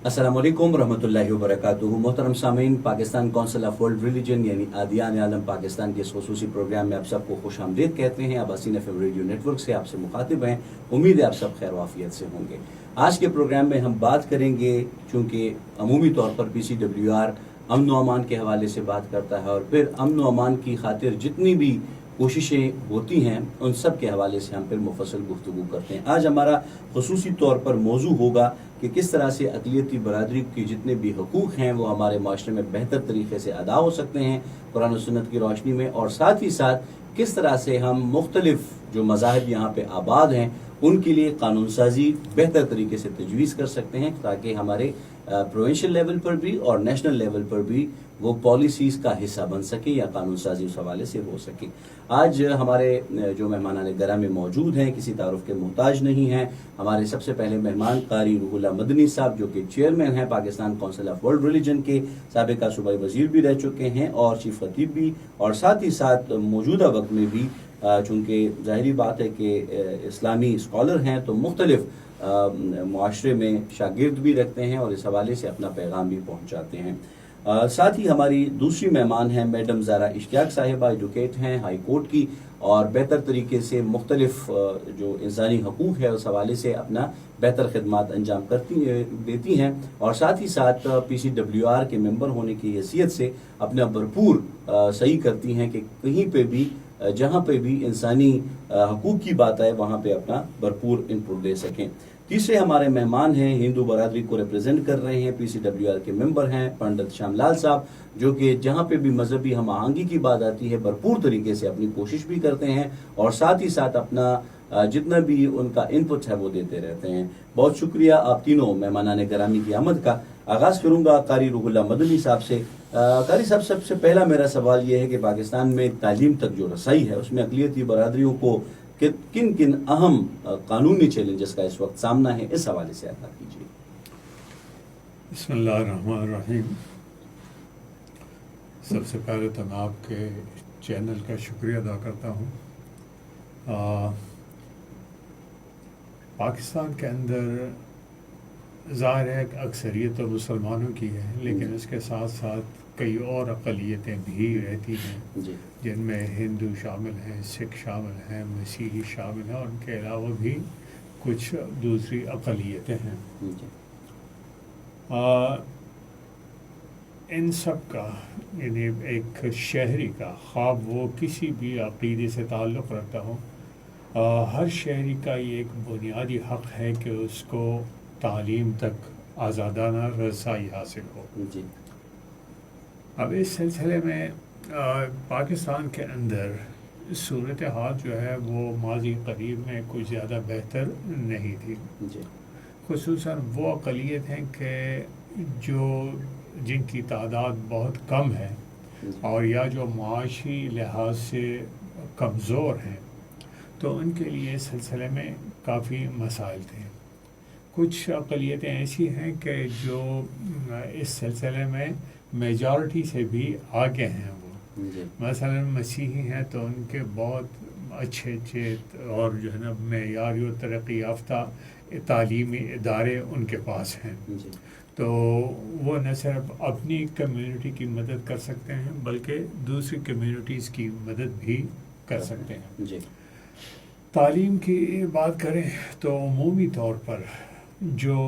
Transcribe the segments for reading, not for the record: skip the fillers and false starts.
السلام علیکم ورحمۃ اللہ وبرکاتہ. محترم سامعین، Pakistan council of world religion یعنی عادیان عالم پاکستان کے اس خصوصی پروگرام میں آپ سب کو خوش آمدید کہتے ہیں. آپ حسین FM ریڈیو نیٹ ورک سے آپ سے مخاطب ہیں. امید ہے آپ سب خیر و عافیت سے ہوں گے. آج کے پروگرام میں ہم بات کریں گے، چونکہ عمومی طور پر PCWR امن و امان کے حوالے سے بات کرتا ہے اور پھر امن و امان کی خاطر جتنی بھی کوششیں ہوتی ہیں ان سب کے حوالے سے ہم پھر مفصل گفتگو کرتے ہیں. آج ہمارا خصوصی طور پر موضوع ہوگا کہ کس طرح سے اقلیتی برادری کی جتنے بھی حقوق ہیں وہ ہمارے معاشرے میں بہتر طریقے سے ادا ہو سکتے ہیں قرآن و سنت کی روشنی میں، اور ساتھ ہی ساتھ کس طرح سے ہم مختلف جو مذاہب یہاں پہ آباد ہیں ان کے لیے قانون سازی بہتر طریقے سے تجویز کر سکتے ہیں تاکہ ہمارے پروونشل لیول پر بھی اور نیشنل لیول پر بھی وہ پالیسیز کا حصہ بن سکے یا قانون سازی اس حوالے سے ہو سکے. آج ہمارے جو مہمانان گرامی موجود ہیں کسی تعارف کے محتاج نہیں ہیں. ہمارے سب سے پہلے مہمان قاری روح اللہ مدنی صاحب جو کہ چیئرمین ہیں Pakistan council of world religion کے، سابقہ صوبائی وزیر بھی رہ چکے ہیں اور چیف خطیب بھی، اور ساتھ ہی ساتھ موجودہ وقت میں بھی چونکہ ظاہری بات ہے کہ اسلامی اسکالر ہیں تو مختلف معاشرے میں شاگرد بھی رکھتے ہیں اور اس حوالے سے اپنا پیغام بھی پہنچاتے ہیں. ساتھ ہی ہماری دوسری مہمان ہیں میڈم زارا اشتیاق صاحبہ، ایڈوکیٹ ہیں ہائی کورٹ کی اور بہتر طریقے سے مختلف جو انسانی حقوق ہے اس حوالے سے اپنا بہتر خدمات انجام دیتی ہیں، اور ساتھ ہی ساتھ PCWR کے ممبر ہونے کی حیثیت سے اپنا بھرپور صحیح کرتی ہیں کہ کہیں پہ بھی جہاں پہ بھی انسانی حقوق کی بات آئے وہاں پہ اپنا بھرپور انپٹ دے سکیں. تیسرے ہمارے مہمان ہیں ہندو برادری کو ریپرزینٹ کر رہے ہیں، PCWR کے ممبر ہیں پنڈت شام لال صاحب، جو کہ جہاں پہ بھی مذہبی ہم آہنگی کی بات آتی ہے بھرپور طریقے سے اپنی کوشش بھی کرتے ہیں اور ساتھ ہی ساتھ اپنا جتنا بھی ان کا انپٹ ہے وہ دیتے رہتے ہیں. بہت شکریہ آپ تینوں مہمانان گرامی کی آمد کا. آغاز کروں گا قاری روح اللہ مدنی صاحب سے. قاری صاحب، سب سے پہلا میرا سوال یہ ہے کہ پاکستان میں تعلیم تک جو رسائی ہے اس میں اقلیتی برادریوں کو کن کن اہم قانونی چیلنجز کا اس وقت سامنا ہے، اس حوالے سے آگاہ کیجیے. بسم اللہ الرحمن الرحیم. سب سے پہلے تو میں آپ کے چینل کا شکریہ ادا کرتا ہوں. پاکستان کے اندر ظاہر ہے کہ اکثریت تو مسلمانوں کی ہے، لیکن اس کے ساتھ ساتھ کئی اور اقلیتیں بھی رہتی ہیں جن میں ہندو شامل ہیں، سکھ شامل ہیں، مسیحی شامل ہیں اور ان کے علاوہ بھی کچھ دوسری اقلیتیں ہیں. ان سب کا یعنی ایک شہری کا، خواب وہ کسی بھی عقیدے سے تعلق رکھتا ہو، ہر شہری کا یہ ایک بنیادی حق ہے کہ اس کو تعلیم تک آزادانہ رسائی حاصل ہو. اب اس سلسلے میں پاکستان کے اندر صورتحال جو ہے وہ ماضی قریب میں کچھ زیادہ بہتر نہیں تھی. خصوصاً وہ اقلیت ہیں کہ جن کی تعداد بہت کم ہے اور یا جو معاشی لحاظ سے کمزور ہیں، تو ان کے لیے اس سلسلے میں کافی مسائل تھے. کچھ اقلیتیں ایسی ہیں کہ جو اس سلسلے میں میجارٹی سے بھی آگے ہیں. وہ مثلا مسیحی ہیں تو ان کے بہت اچھے اور جو ہے نا معیاری و ترقی یافتہ تعلیمی ادارے ان کے پاس ہیں. تو وہ نہ صرف اپنی کمیونٹی کی مدد کر سکتے ہیں بلکہ دوسری کمیونٹیز کی مدد بھی کر سکتے ہیں. تعلیم کی بات کریں تو عمومی طور پر جو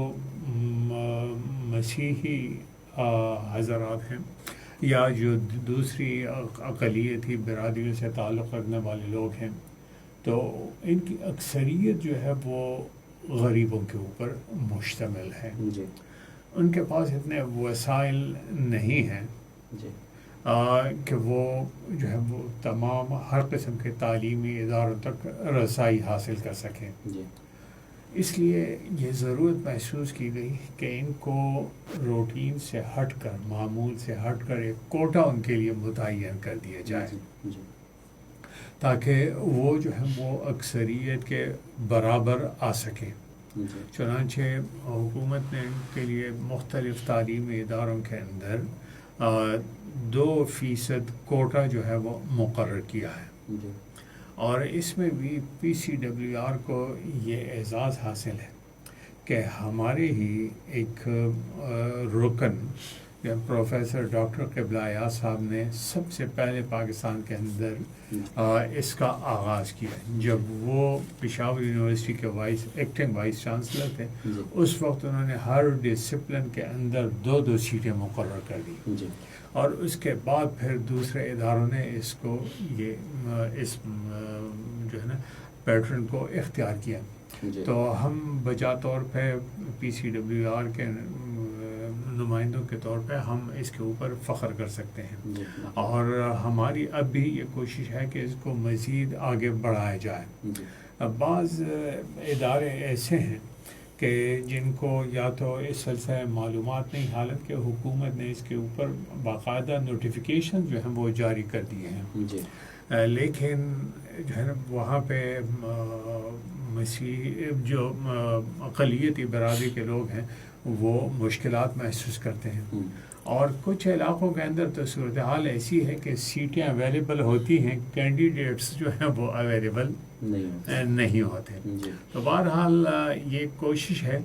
مسیحی حضرات ہیں یا جو دوسری اقلیتی برادریوں سے تعلق رکھنے والے لوگ ہیں، تو ان کی اکثریت جو ہے وہ غریبوں کے اوپر مشتمل ہے. ان کے پاس اتنے وسائل نہیں ہیں کہ وہ جو ہے وہ تمام ہر قسم کے تعلیمی اداروں تک رسائی حاصل کر سکیں. اس لیے یہ ضرورت محسوس کی گئی کہ ان کو روٹین سے ہٹ کر، معمول سے ہٹ کر ایک کوٹا ان کے لیے متعین کر دیا جائے تاکہ وہ جو ہے وہ اکثریت کے برابر آ سکیں. چنانچہ حکومت نے ان کے لیے مختلف تعلیمی اداروں کے اندر 2% کوٹا جو ہے وہ مقرر کیا ہے. اور اس میں بھی PCWR کو یہ اعزاز حاصل ہے کہ ہمارے ہی ایک رکن پروفیسر ڈاکٹر قبلہ ایاز صاحب نے سب سے پہلے پاکستان کے اندر اس کا آغاز کیا. جب وہ پشاور یونیورسٹی کے ایکٹنگ وائس چانسلر تھے اس وقت انہوں نے ہر ڈسپلن کے اندر 2 سیٹیں مقرر کر دی, اور اس کے بعد پھر دوسرے اداروں نے اس کو اس جو ہے نا پیٹرن کو اختیار کیا. تو ہم بجا طور پہ PCWR کے نمائندوں کے طور پہ ہم اس کے اوپر فخر کر سکتے ہیں, اور ہماری اب بھی یہ کوشش ہے کہ اس کو مزید آگے بڑھایا جائے. بعض ادارے ایسے ہیں کہ جن کو یا تو اس سلسلے میں معلومات نہیں, حالانکہ حکومت نے اس کے اوپر باقاعدہ نوٹیفیکیشن جو ہیں وہ جاری کر دیے ہیں, لیکن جو ہے نا وہاں پہ جو اقلیتی برادری کے لوگ ہیں وہ مشکلات محسوس کرتے ہیں. اور کچھ علاقوں کے اندر تو صورتحال ایسی ہے کہ سیٹیں اویلیبل ہوتی ہیں, کینڈیڈیٹس جو ہیں وہ اویلیبل نہیں ہوتے. تو بہرحال یہ کوشش ہے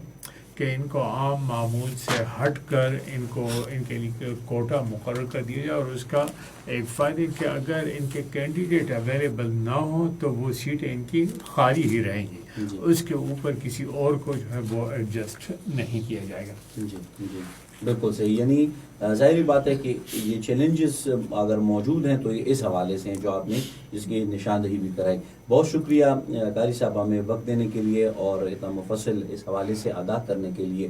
کہ ان کو عام معمول سے ہٹ کر ان کے لیے کوٹا مقرر کر دیا جائے, اور اس کا ایک فائدہ کہ اگر ان کے کینڈیڈیٹ اویلیبل نہ ہوں تو وہ سیٹیں ان کی خالی ہی رہیں گی, اس کے اوپر کسی اور کو جو ہے وہ ایڈجسٹ نہیں کیا جائے گا. بالکل صحیح. یعنی ظاہری بات ہے کہ یہ چیلنجز اگر موجود ہیں تو یہ اس حوالے سے ہیں جو آپ نے جس کی نشاندہی بھی کرائی. بہت شکریہ قاری صاحب ہمیں وقت دینے کے لیے اور اتنا مفصل اس حوالے سے آگاہ کرنے کے لیے.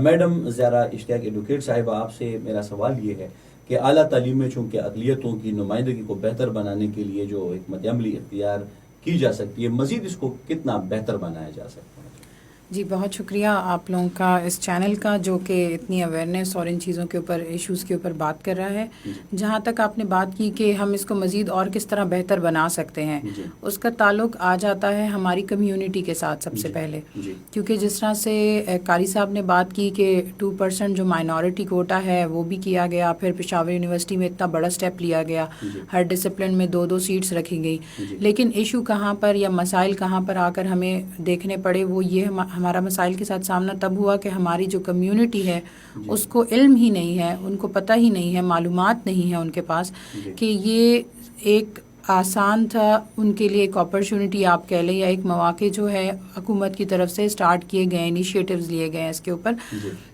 میڈم زیارہ اشتیاق ایڈوکیٹ صاحبہ, آپ سے میرا سوال یہ ہے کہ اعلیٰ تعلیم میں چونکہ اقلیتوں کی نمائندگی کو بہتر بنانے کے لیے جو حکمت عملی اختیار کی جا سکتی ہے, مزید اس کو کتنا بہتر بنایا جا سکتا ہے؟ جی بہت شکریہ آپ لوگوں کا, اس چینل کا, جو کہ اتنی اویئرنیس اور ان چیزوں کے اوپر ایشوز کے اوپر بات کر رہا ہے. جہاں تک آپ نے بات کی کہ ہم اس کو مزید اور کس طرح بہتر بنا سکتے ہیں, اس کا تعلق آ جاتا ہے ہماری کمیونٹی کے ساتھ سب سے پہلے, کیونکہ جس طرح سے قاری صاحب نے بات کی کہ 2% جو مائنورٹی کوٹا ہے وہ بھی کیا گیا, پھر پشاور یونیورسٹی میں اتنا بڑا سٹیپ لیا گیا, ہر ڈسپلن میں 2 سیٹس رکھی گئی, لیکن ایشو کہاں پر یا مسائل کہاں پر آ کر ہمیں دیکھنے پڑے, وہ یہ ہمارا مسائل کے ساتھ سامنا تب ہوا کہ ہماری جو کمیونٹی ہے اس کو علم ہی نہیں ہے, ان کو پتہ ہی نہیں ہے, معلومات نہیں ہے ان کے پاس کہ یہ ایک آسان تھا ان کے لیے ایک اپرچونٹی آپ کہہ لیں, یا ایک مواقع جو ہے حکومت کی طرف سے اسٹارٹ کیے گئے, انیشیٹوز لیے گئے ہیں اس کے اوپر.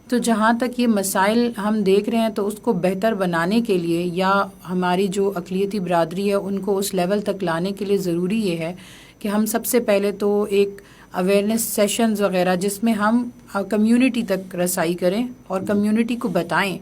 تو جہاں تک یہ مسائل ہم دیکھ رہے ہیں تو اس کو بہتر بنانے کے لیے یا ہماری جو اقلیتی برادری ہے ان کو اس لیول تک لانے کے لیے ضروری یہ ہے کہ ہم سب سے پہلے تو ایک اویئرنیس سیشنز وغیرہ جس میں ہم کمیونٹی تک رسائی کریں اور کمیونٹی کو بتائیں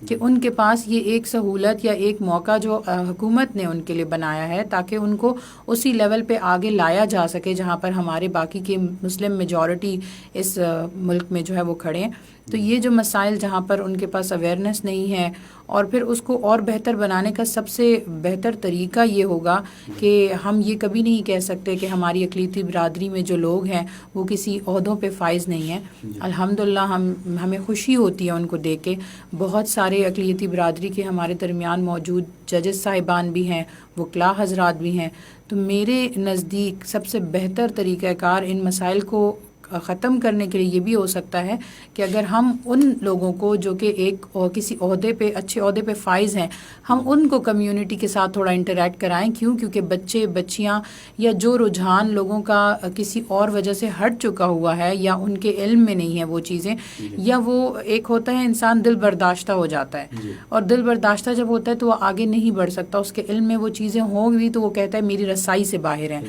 کہ ان کے پاس یہ ایک سہولت یا ایک موقع جو حکومت نے ان کے لیے بنایا ہے, تاکہ ان کو اسی لیول پہ آگے لایا جا سکے جہاں پر ہمارے باقی کے مسلم میجورٹی اس ملک میں جو ہے وہ کھڑے ہیں. تو یہ جو مسائل جہاں پر ان کے پاس اویئرنیس نہیں ہے, اور پھر اس کو اور بہتر بنانے کا سب سے بہتر طریقہ یہ ہوگا کہ ہم یہ کبھی نہیں کہہ سکتے کہ ہماری اقلیتی برادری میں جو لوگ ہیں وہ کسی عہدوں پہ فائز نہیں ہیں. الحمدللہ ہمیں خوشی ہوتی ہے ان کو دیکھ کے. بہت سارے اقلیتی برادری کے ہمارے درمیان موجود ججز صاحبان بھی ہیں, وکلاء حضرات بھی ہیں. تو میرے نزدیک سب سے بہتر طریقہ کار ان مسائل کو ختم کرنے کے لیے یہ بھی ہو سکتا ہے کہ اگر ہم ان لوگوں کو جو کہ ایک کسی عہدے پہ اچھے عہدے پہ فائز ہیں, ہم ان کو کمیونٹی کے ساتھ تھوڑا انٹریکٹ کرائیں. کیونکہ بچے بچیاں یا جو رجحان لوگوں کا کسی اور وجہ سے ہٹ چکا ہوا ہے یا ان کے علم میں نہیں ہے وہ چیزیں, یا وہ ایک ہوتا ہے انسان دل برداشتہ ہو جاتا ہے, اور دل برداشتہ جب ہوتا ہے تو وہ آگے نہیں بڑھ سکتا, اس کے علم میں وہ چیزیں ہوں گی تو وہ کہتا ہے میری رسائی سے باہر ہیں.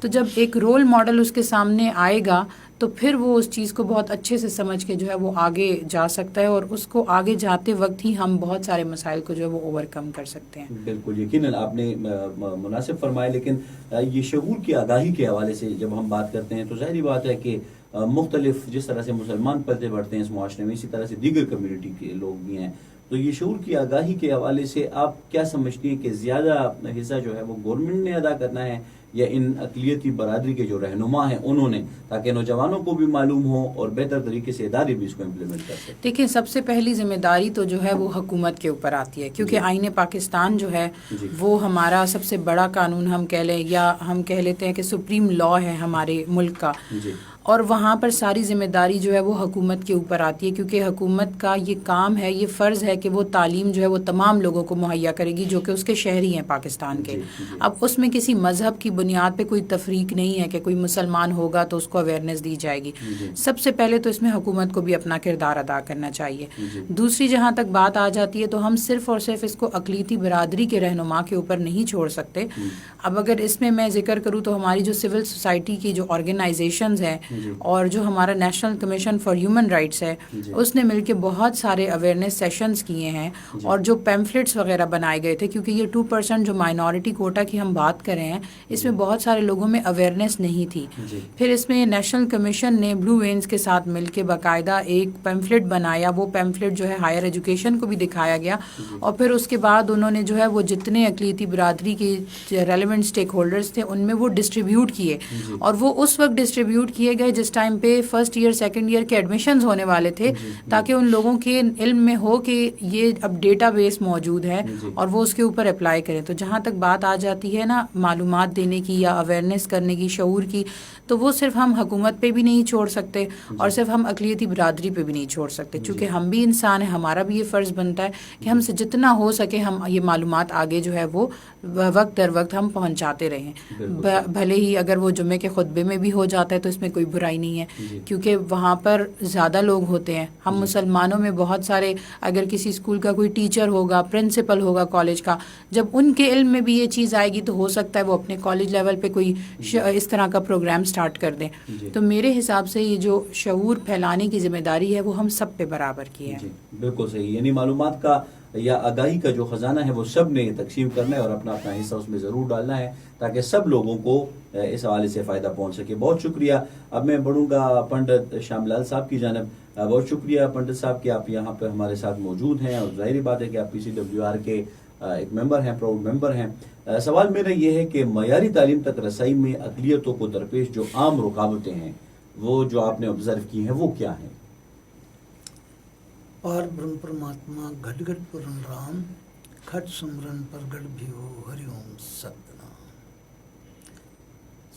تو جب ایک رول ماڈل اس کے سامنے آئے گا تو پھر وہ اس چیز کو بہت اچھے سے سمجھ کے جو ہے وہ آگے جا سکتا ہے, اور اس کو آگے جاتے وقت ہی ہم بہت سارے مسائل کو جو ہے وہ اوور کم کر سکتے ہیں. بالکل یقیناً آپ نے مناسب فرمایا. لیکن یہ شعور کی آگاہی کے حوالے سے جب ہم بات کرتے ہیں تو ظاہری بات ہے کہ مختلف جس طرح سے مسلمان پلتے بڑھتے ہیں اس معاشرے میں, اسی طرح سے دیگر کمیونٹی کے لوگ بھی ہیں. تو یہ شعور کی آگاہی کے حوالے سے آپ کیا سمجھتی ہیں کہ زیادہ حصہ جو ہے وہ گورنمنٹ نے ادا کرنا ہے یا ان اقلیتی برادری کے جو رہنما ہیں انہوں نے, تاکہ نوجوانوں کو بھی معلوم ہو اور بہتر طریقے سے ادارے بھی اس کو امپلیمنٹ کر سکیں؟ دیکھیں, سب سے پہلی ذمہ داری تو جو ہے وہ حکومت کے اوپر آتی ہے, کیونکہ آئین پاکستان جو ہے وہ ہمارا سب سے بڑا قانون ہم کہہ لیں, یا ہم کہہ لیتے ہیں کہ سپریم لا ہے ہمارے ملک کا. اور وہاں پر ساری ذمہ داری جو ہے وہ حکومت کے اوپر آتی ہے، کیونکہ حکومت کا یہ کام ہے، یہ فرض ہے کہ وہ تعلیم جو ہے وہ تمام لوگوں کو مہیا کرے گی جو کہ اس کے شہری ہیں پاکستان کے۔ اب اس میں کسی مذہب کی بنیاد پہ کوئی تفریق نہیں ہے کہ کوئی مسلمان ہوگا تو اس کو اویئرنیس دی جائے گی۔ سب سے پہلے تو اس میں حکومت کو بھی اپنا کردار ادا کرنا چاہیے۔ دوسری جہاں تک بات آ جاتی ہے تو ہم صرف اور صرف اس کو اقلیتی برادری کے رہنما کے اوپر نہیں چھوڑ سکتے۔ اب اگر اس میں ذکر کروں تو ہماری جو سول سوسائٹی کی جو آرگنائزیشنز ہیں اور جو ہمارا national commission for human rights ہے، اس نے مل کے بہت سارے اویئرنیس سیشنز کیے ہیں اور جو پیمفلٹس وغیرہ بنائے گئے تھے، کیونکہ یہ 2% جو مائنورٹی کوٹا کی ہم بات کر رہے ہیں، اس میں بہت سارے لوگوں میں اویئرنیس نہیں تھی۔ پھر اس میں نیشنل کمیشن نے بلو وینز کے ساتھ مل کے باقاعدہ ایک پیمفلٹ بنایا، وہ پیمفلٹ جو ہے ہائر ایجوکیشن کو بھی دکھایا گیا، اور پھر اس کے بعد انہوں نے جو ہے وہ جتنے اقلیتی برادری کے ریلیونٹ اسٹیک ہولڈرز تھے ان میں وہ ڈسٹریبیوٹ کیے، اور وہ اس وقت ڈسٹریبیوٹ کیے گئے جس ٹائم پہ فرسٹ ایئر سیکنڈ ایئر کے ایڈمیشنز ہونے والے تھے، تاکہ ان لوگوں کے علم میں ہو کہ یہ اب ڈیٹا بیس موجود ہے اور وہ اس کے اوپر اپلائی کریں۔ تو جہاں تک بات آ جاتی ہے نا معلومات دینے کی یا اویئرنیس کرنے کی، شعور کی، تو وہ صرف ہم حکومت پہ بھی نہیں چھوڑ سکتے اور صرف ہم اقلیتی برادری پہ بھی نہیں چھوڑ سکتے، چونکہ ہم بھی انسان ہیں، ہمارا بھی یہ فرض بنتا ہے کہ ہم سے جتنا ہو سکے ہم یہ معلومات آگے جو ہے وہ وقت در وقت ہم پہنچاتے رہیں، بھلے ہی اگر وہ جمعے کے خطبے میں بھی ہو جاتا ہے تو اس میں کوئی برائی نہیں ہے، کیونکہ وہاں پر زیادہ لوگ ہوتے ہیں۔ ہم مسلمانوں میں بہت سارے، اگر کسی اسکول کا کوئی ٹیچر ہوگا، پرنسپل ہوگا کالج کا، جب ان کے علم میں بھی یہ چیز آئے گی تو ہو سکتا ہے وہ اپنے کالج لیول پہ کوئی اس طرح کا پروگرام سٹارٹ کر دیں۔ تو میرے حساب سے یہ جو شعور پھیلانے کی ذمہ داری ہے وہ ہم سب پہ برابر کی ہے۔ بالکل صحیح، یعنی معلومات کا یا آگاہی کا جو خزانہ ہے وہ سب نے تقسیم کرنا ہے اور اپنا اپنا حصہ اس میں ضرور ڈالنا ہے تاکہ سب لوگوں کو اس حوالے سے فائدہ پہنچ سکے۔ بہت شکریہ۔ اب میں بڑھوں گا پنڈت شام لال صاحب کی جانب۔ بہت شکریہ پنڈت صاحب کہ آپ یہاں پہ ہمارے ساتھ موجود ہیں، اور ظاہری بات ہے کہ آپ PCWR کے ایک ممبر ہیں، پراؤڈ ممبر ہیں۔ سوال میرا یہ ہے کہ معیاری تعلیم تک رسائی میں اقلیتوں کو درپیش جو عام رکاوٹیں ہیں وہ جو آپ نے آبزرو کی ہیں وہ کیا ہیں؟ پار برہم پرماتما گھٹ گھٹ پورن رام کھٹ سمرن پرگٹ بھی ہو ہری اوم ستنام۔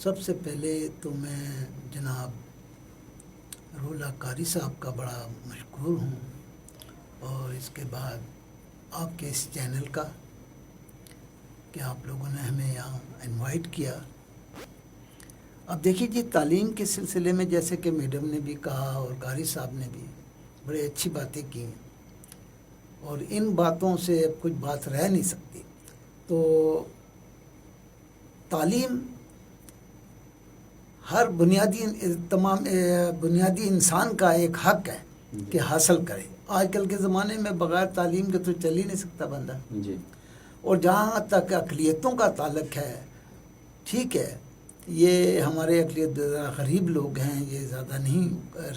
سب سے پہلے تو میں جناب رولا قاری صاحب کا بڑا مشکور ہوں، اور اس کے بعد آپ کے اس چینل کا کہ آپ لوگوں نے ہمیں یہاں انوائٹ کیا۔ اب دیکھیے جی، تعلیم کے سلسلے میں جیسے کہ میڈم نے بھی کہا اور قاری صاحب نے بھی بڑی اچھی باتیں کی، اور ان باتوں سے اب کچھ بات رہ نہیں سکتی۔ تو تعلیم ہر بنیادی انسان کا ایک حق ہے کہ حاصل کرے۔ آج کل کے زمانے میں بغیر تعلیم کے تو چل ہی نہیں سکتا بندہ۔ اور جہاں تک اقلیتوں کا تعلق ہے، ٹھیک ہے، یہ ہمارے اقلیت غریب لوگ ہیں، یہ زیادہ نہیں،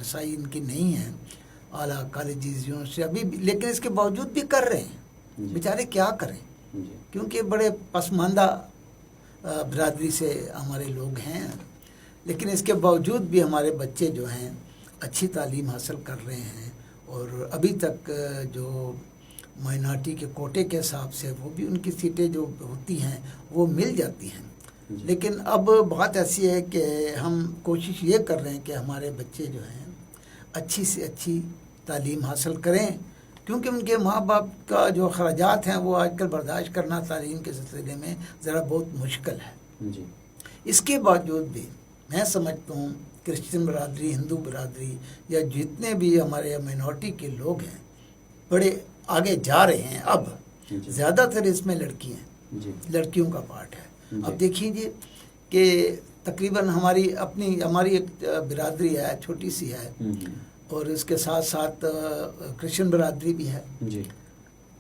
رسائی ان کی نہیں ہے اعلیٰ کالجز یونیورسٹی ابھی بھی، لیکن اس کے باوجود بھی کر رہے ہیں۔ بیچارے کیا کریں، کیونکہ بڑے پسماندہ برادری سے ہمارے لوگ ہیں، لیکن اس کے باوجود بھی ہمارے بچے جو ہیں اچھی تعلیم حاصل کر رہے ہیں، اور ابھی تک جو مائنارٹی کے کوٹے کے حساب سے وہ بھی ان کی سیٹیں جو ہوتی ہیں وہ مل جاتی ہیں۔ لیکن اب بات ایسی ہے کہ ہم کوشش یہ کر رہے ہیں کہ ہمارے بچے جو ہیں اچھی سے اچھی تعلیم حاصل کریں، کیونکہ ان کے ماں باپ کا جو اخراجات ہیں وہ آج کل برداشت کرنا تعلیم کے سلسلے میں ذرا بہت مشکل ہے۔ اس کے باوجود بھی میں سمجھتا ہوں کرسچن برادری، ہندو برادری یا جتنے بھی ہمارے مائنورٹی کے لوگ ہیں بڑے آگے جا رہے ہیں۔ اب زیادہ تر اس میں لڑکیوں کا پارٹ ہے۔ اب دیکھیں جی کہ تقریباً ہماری ایک برادری ہے، چھوٹی سی ہے، اور اس کے ساتھ ساتھ کرسچن برادری بھی ہے۔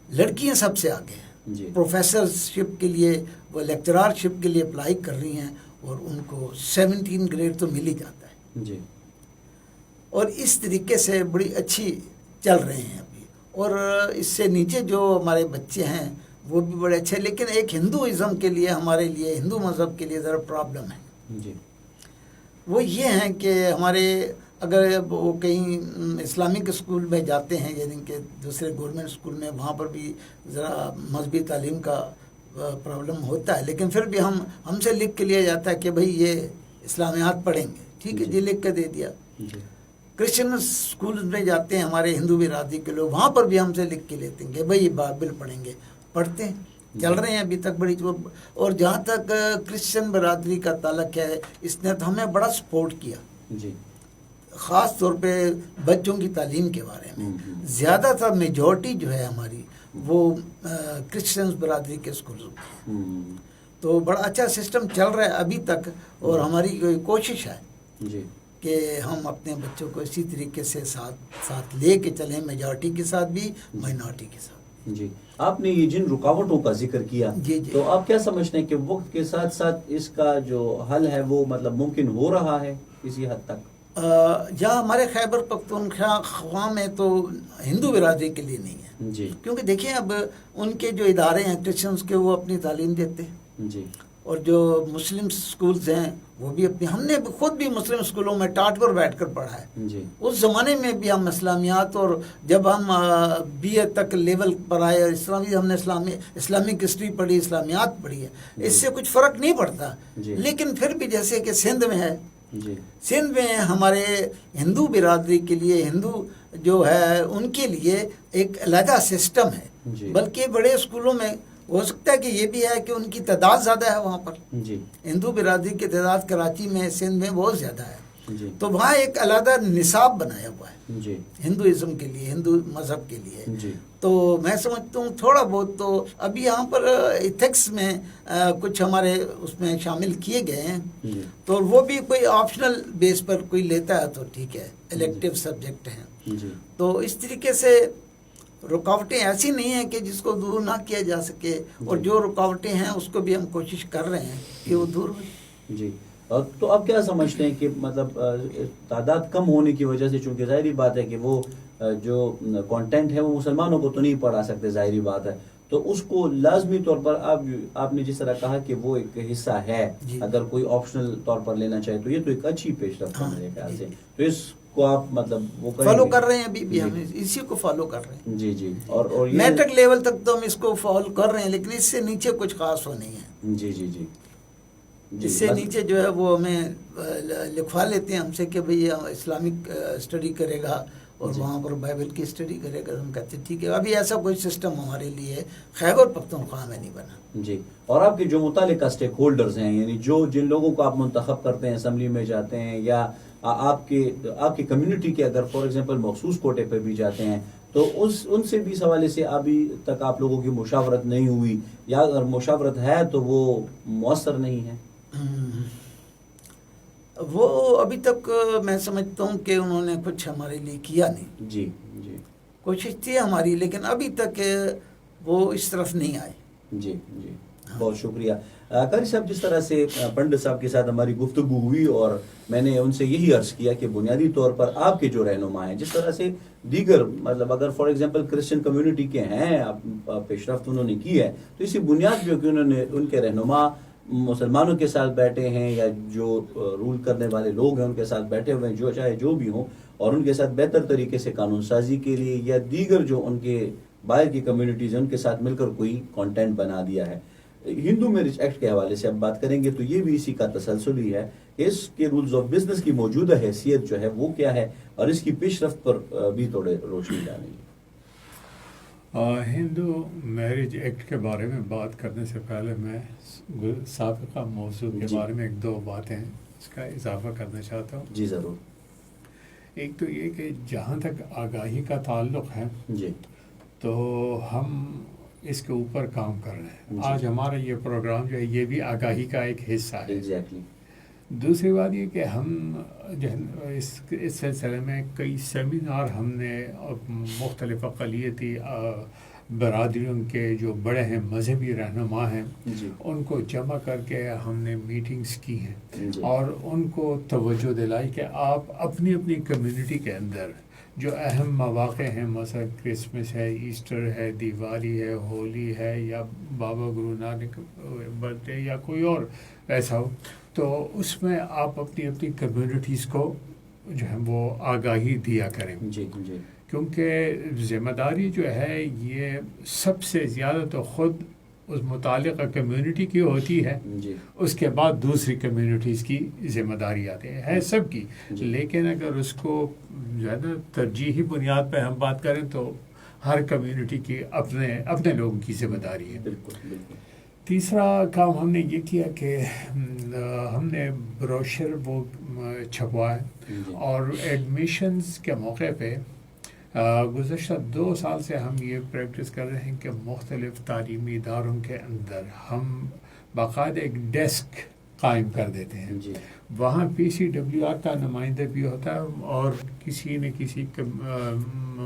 لڑکیاں سب سے آگے ہیں، پروفیسرشپ کے لیے، وہ لیکچرارشپ کے لیے اپلائی کر رہی ہیں، اور ان کو 17 گریڈ تو مل ہی جاتا ہے۔ اور اس طریقے سے بڑی اچھی چل رہے ہیں ابھی، اور اس سے نیچے جو ہمارے بچے ہیں وہ بھی بڑے اچھے، لیکن ایک ہندوازم کے لیے، ہمارے لیے ہندو مذہب کے لیے ذرا پرابلم ہے۔ وہ یہ ہیں کہ ہمارے اگر وہ کہیں اسلامک اسکول میں جاتے ہیں، یعنی کہ دوسرے گورنمنٹ اسکول میں، وہاں پر بھی ذرا مذہبی تعلیم کا پرابلم ہوتا ہے، لیکن پھر بھی ہم سے لکھ کے لیا جاتا ہے کہ بھئی یہ اسلامیات پڑھیں گے، ٹھیک ہے جی لکھ کے دے دیا. کرسچن اسکول میں جاتے ہیں ہمارے ہندو برادری کے لوگ, وہاں پر بھی ہم سے لکھ کے لیتے ہیں کہ بھائی یہ بائبل پڑھیں گے, پڑھتے ہیں, چل رہے ہیں ابھی تک بڑی. اور جہاں تک کرسچن برادری کا تعلق ہے, اس نے تو ہمیں بڑا سپورٹ کیا جی, خاص طور پہ بچوں کی تعلیم کے بارے میں. زیادہ تر میجورٹی جو ہے ہماری وہ کرسچن برادری کے اسکولوں کی, تو بڑا اچھا سسٹم چل رہا ہے ابھی تک. اور ہماری کوشش ہے جی کہ ہم اپنے بچوں کو اسی طریقے سے ساتھ لے کے چلیں, میجورٹی کے ساتھ بھی, مائنورٹی کے ساتھ. جی, آپ نے یہ جن رکاوٹوں کا ذکر کیا, جی تو آپ کیا سمجھتے ہیں کہ وقت کے ساتھ ساتھ اس کا جو حل ہے وہ مطلب ممکن ہو رہا ہے کسی حد تک؟ جہاں ہمارے خیبر پختونخوا میں تو ہندو برادری کے لیے نہیں ہے جی, کیونکہ دیکھیں اب ان کے جو ادارے ہیں کرسچنس کے, وہ اپنی تعلیم دیتے ہیں. جی, اور جو مسلم سکولز ہیں وہ بھی اپنی, ہم نے خود بھی مسلم سکولوں میں ٹاٹ کر بیٹھ کر پڑھا ہے. جی, اس زمانے میں بھی ہم اسلامیات, اور جب ہم بی اے تک لیول پر آئے, اور اس طرح بھی ہم نے اسلامک ہسٹری پڑھی, اسلامیات پڑھی ہے. اس سے کچھ فرق نہیں پڑتا. لیکن پھر بھی جیسے کہ سندھ میں ہے, سندھ میں ہمارے ہندو برادری کے لیے, ہندو جو ہے ان کے لیے ایک علیحدہ سسٹم ہے. بلکہ بڑے اسکولوں میں ہو سکتا ہے کہ یہ بھی ہے کہ ان کی تعداد زیادہ ہے وہاں پر. ہندو برادری کی تعداد کراچی میں, سندھ میں بہت زیادہ ہے. تو وہاں ایک علیحدہ نصاب بنایا ہوا ہے ہندوازم کے لیے, ہندو مذہب کے لیے. تو میں سمجھتا ہوں تھوڑا بہت تو ابھی یہاں پر ایتھکس میں کچھ ہمارے اس میں شامل کیے گئے ہیں. تو وہ بھی کوئی آپشنل بیس پر کوئی لیتا ہے تو ٹھیک ہے, الیکٹیو سبجیکٹ ہیں. تو اس طریقے سے رکاوٹیں ایسی نہیں ہیں کہ جس کو دور نہ کیا جا سکے, اور جو رکاوٹیں ہیں اس کو بھی ہم کوشش کر رہے ہیں کہ وہ دور ہو. جی, تو آپ کیا سمجھتے ہیں کہ مطلب تعداد کم ہونے کی وجہ سے, چونکہ ظاہری بات ہے کہ وہ جو کانٹینٹ ہے وہ مسلمانوں کو تو نہیں پڑھا سکتے, ظاہری بات ہے, تو اس کو لازمی طور پر آپ نے جس طرح کہا کہ وہ ایک حصہ ہے, اگر کوئی آپشنل طور پر لینا چاہے تو یہ تو ایک اچھی پیش رفت ہے میرے خیال سے. تو اس کو آپ مطلب وہ فالو کر رہے ہیں, ابھی بھی ہم اسی کو فالو کر رہے ہیں. جی جی, اور میٹرک لیول تک تو ہم اس کو فالو کر رہے ہیں, لیکن اس سے نیچے کچھ خاص ہو نہیں ہے. جی جی جی, اس سے نیچے جو ہے وہ ہمیں لکھوا لیتے ہیں ہم سے کہ بھئی اسلامک اسٹڈی کرے گا, اور وہاں پر بائبل کی اسٹڈی کرے گا. ہم کہتے ہیں ٹھیک ہے. ابھی ایسا کوئی سسٹم ہمارے لیے خیبر پختونخوا میں نہیں بنا. جی, اور آپ کے جو متعلقہ اسٹیک ہولڈرز ہیں, یعنی جن لوگوں کو آپ منتخب کرتے ہیں, اسمبلی میں جاتے ہیں, یا آپ کی کمیونٹی کے اگر فار ایگزامپل مخصوص کوٹے پہ بھی جاتے ہیں, تو ان سے بھی اس حوالے سے ابھی تک آپ لوگوں کی مشاورت نہیں ہوئی, یا اگر مشاورت ہے تو وہ مؤثر نہیں ہے؟ وہ ابھی تک میں سمجھتا ہوں کہ انہوں نے کچھ ہمارے لیے کیا نہیں. جی جی, کوشش تھی ہماری, لیکن ابھی تک وہ اس طرف نہیں آئے. جی جی, بہت شکریہ. قاری صاحب, جس طرح سے پنڈت صاحب کے ساتھ ہماری گفتگو ہوئی, اور میں نے ان سے یہی عرض کیا کہ بنیادی طور پر آپ کے جو رہنما ہیں, جس طرح سے دیگر مطلب اگر فار ایگزامپل کرسچن کمیونٹی کے ہیں, پیش رفت انہوں نے کی ہے, تو اسی بنیاد پہ کہ انہوں نے ان کے رہنما مسلمانوں کے ساتھ بیٹھے ہیں, یا جو رول کرنے والے لوگ ہیں ان کے ساتھ بیٹھے ہوئے ہیں, جو چاہے جو بھی ہوں, اور ان کے ساتھ بہتر طریقے سے قانون سازی کے لیے, یا دیگر جو ان کے باہر کی کمیونٹیز ہیں ان کے ساتھ مل کر کوئی کانٹینٹ بنا دیا ہے. ہندو میرج ایکٹ کے حوالے سے اب بات کریں گے, تو یہ بھی اسی کا تسلسل ہی ہے. اس کے رولز آف بزنس کی موجودہ حیثیت جو ہے وہ کیا ہے, اور اس کی پیش رفت پر بھی تھوڑے روشنی ڈالیں گے. ہندو میرج ایکٹ کے بارے میں بات کرنے سے پہلے میں سابقہ موضوع کے بارے میں ایک دو باتیں اس کا اضافہ کرنا چاہتا ہوں. جی ضرور. ایک تو یہ کہ جہاں تک آگاہی کا تعلق ہے, جی, تو ہم اس کے اوپر کام کر رہے ہیں. آج ہمارا یہ پروگرام جو ہے یہ بھی آگاہی کا ایک حصہ ہے. ایگزیکٹلی. دوسری بات یہ کہ ہم جو اس سلسلے میں کئی سیمینار ہم نے مختلف اقلیتی برادریوں کے جو بڑے ہیں مذہبی رہنما ہیں, ان کو جمع کر کے ہم نے میٹنگز کی ہیں, اور ان کو توجہ دلائی کہ آپ اپنی اپنی کمیونٹی کے اندر جو اہم مواقع ہیں, مثلا کرسمس ہے, ایسٹر ہے, دیوالی ہے, ہولی ہے, یا بابا گرو نانک برتھ ڈے, یا کوئی اور ایسا ہو, تو اس میں آپ اپنی اپنی کمیونٹیز کو جو ہے وہ آگاہی دیا کریں. جی جی, کیونکہ ذمہ داری جو ہے یہ سب سے زیادہ تو خود اس متعلقہ کمیونٹی کی ہوتی ہے، جی اس کے بعد دوسری کمیونٹیز کی ذمہ داری آتی ہے سب کی. جی. لیکن اگر اس کو جو ہے نا ترجیحی بنیاد پہ ہم بات کریں تو ہر کمیونٹی کی اپنے لوگوں کی ذمہ داری ہے. بالکل بالکل. تیسرا کام ہم نے یہ کیا کہ ہم نے بروشر وہ چھپوائے جی. اور ایڈمیشنز کے موقع پہ گزشتہ 2 سال سے ہم یہ پریکٹس کر رہے ہیں کہ مختلف تعلیمی اداروں کے اندر ہم باقاعدہ ایک ڈیسک قائم کر دیتے ہیں. جی وہاں PCWR کا نمائندہ بھی ہوتا ہے اور کسی نہ کسی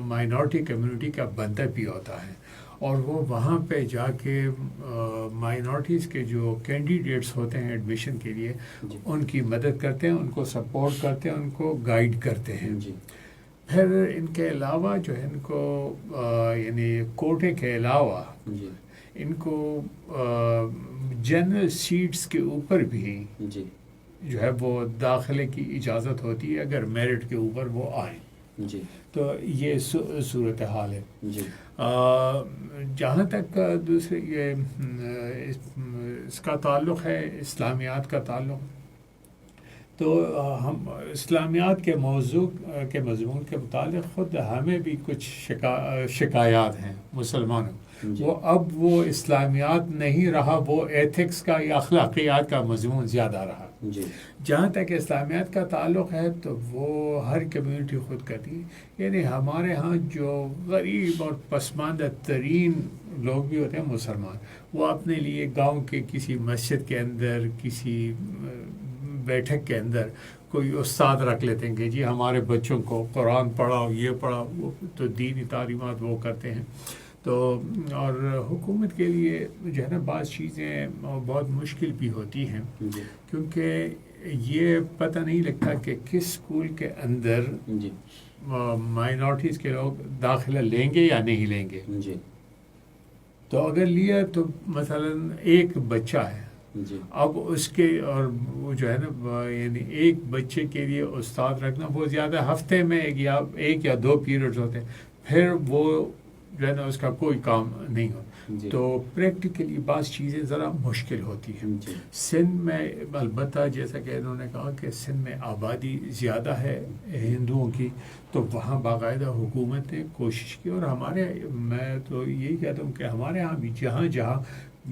مائنورٹی کمیونٹی کا بندہ بھی ہوتا ہے، اور وہ وہاں پہ جا کے مائنورٹیز کے جو کینڈیڈیٹس ہوتے ہیں ایڈمیشن کے لیے جی. ان کی مدد کرتے ہیں، ان کو سپورٹ کرتے ہیں، ان کو گائیڈ کرتے ہیں. جی پھر ان کے علاوہ جو ہے ان کو یعنی کوٹے کے علاوہ جی ان کو جنرل سیٹس کے اوپر بھی جی جو ہے وہ داخلے کی اجازت ہوتی ہے اگر میرٹ کے اوپر وہ آئیں. جی تو یہ صورتحال ہے. جی جہاں تک دوسرے یہ اس کا تعلق ہے، اسلامیات کا تعلق، تو ہم اسلامیات کے موضوع کے مضمون کے متعلق خود ہمیں بھی کچھ شکایات ہیں مسلمانوں. جی. وہ اسلامیات نہیں رہا، وہ ایتھکس کا یا اخلاقیات کا مضمون زیادہ رہا. جی جہاں تک اسلامیات کا تعلق ہے تو وہ ہر کمیونٹی خود کرتی ہے. یعنی ہمارے ہاں جو غریب اور پسماندہ ترین لوگ بھی ہوتے ہیں مسلمان، وہ اپنے لیے گاؤں کے کسی مسجد کے اندر، کسی بیٹھک کے اندر کوئی استاد رکھ لیتے ہیں کہ جی ہمارے بچوں کو قرآن پڑھاؤ، یہ پڑھاؤ، وہ تو دینی تعلیمات وہ کرتے ہیں. تو اور حکومت کے لیے جو ہے نا بعض چیزیں بہت مشکل بھی ہوتی ہیں، جی کیونکہ یہ پتہ نہیں لگتا کہ کس اسکول کے اندر جی مائنورٹیز کے لوگ داخلہ لیں گے یا نہیں لیں گے. جی تو اگر لیا تو مثلاً ایک بچہ ہے، جی اب اس کے اور وہ جو ہے نا یعنی ایک بچے کے لیے استاد رکھنا بہت زیادہ، ہفتے میں ایک یا 2 پیریڈز ہوتے ہیں، پھر وہ جو ہے نا اس کا کوئی کام نہیں ہوتا. جی. تو پریکٹیکلی بعض چیزیں ذرا مشکل ہوتی ہیں. جی سندھ میں البتہ جیسا کہ انہوں نے کہا کہ سندھ میں آبادی زیادہ ہے ہندوؤں کی، تو وہاں باقاعدہ حکومت نے کوشش کی، اور میں تو یہی کہتا ہوں کہ ہمارے ہاں بھی جہاں جہاں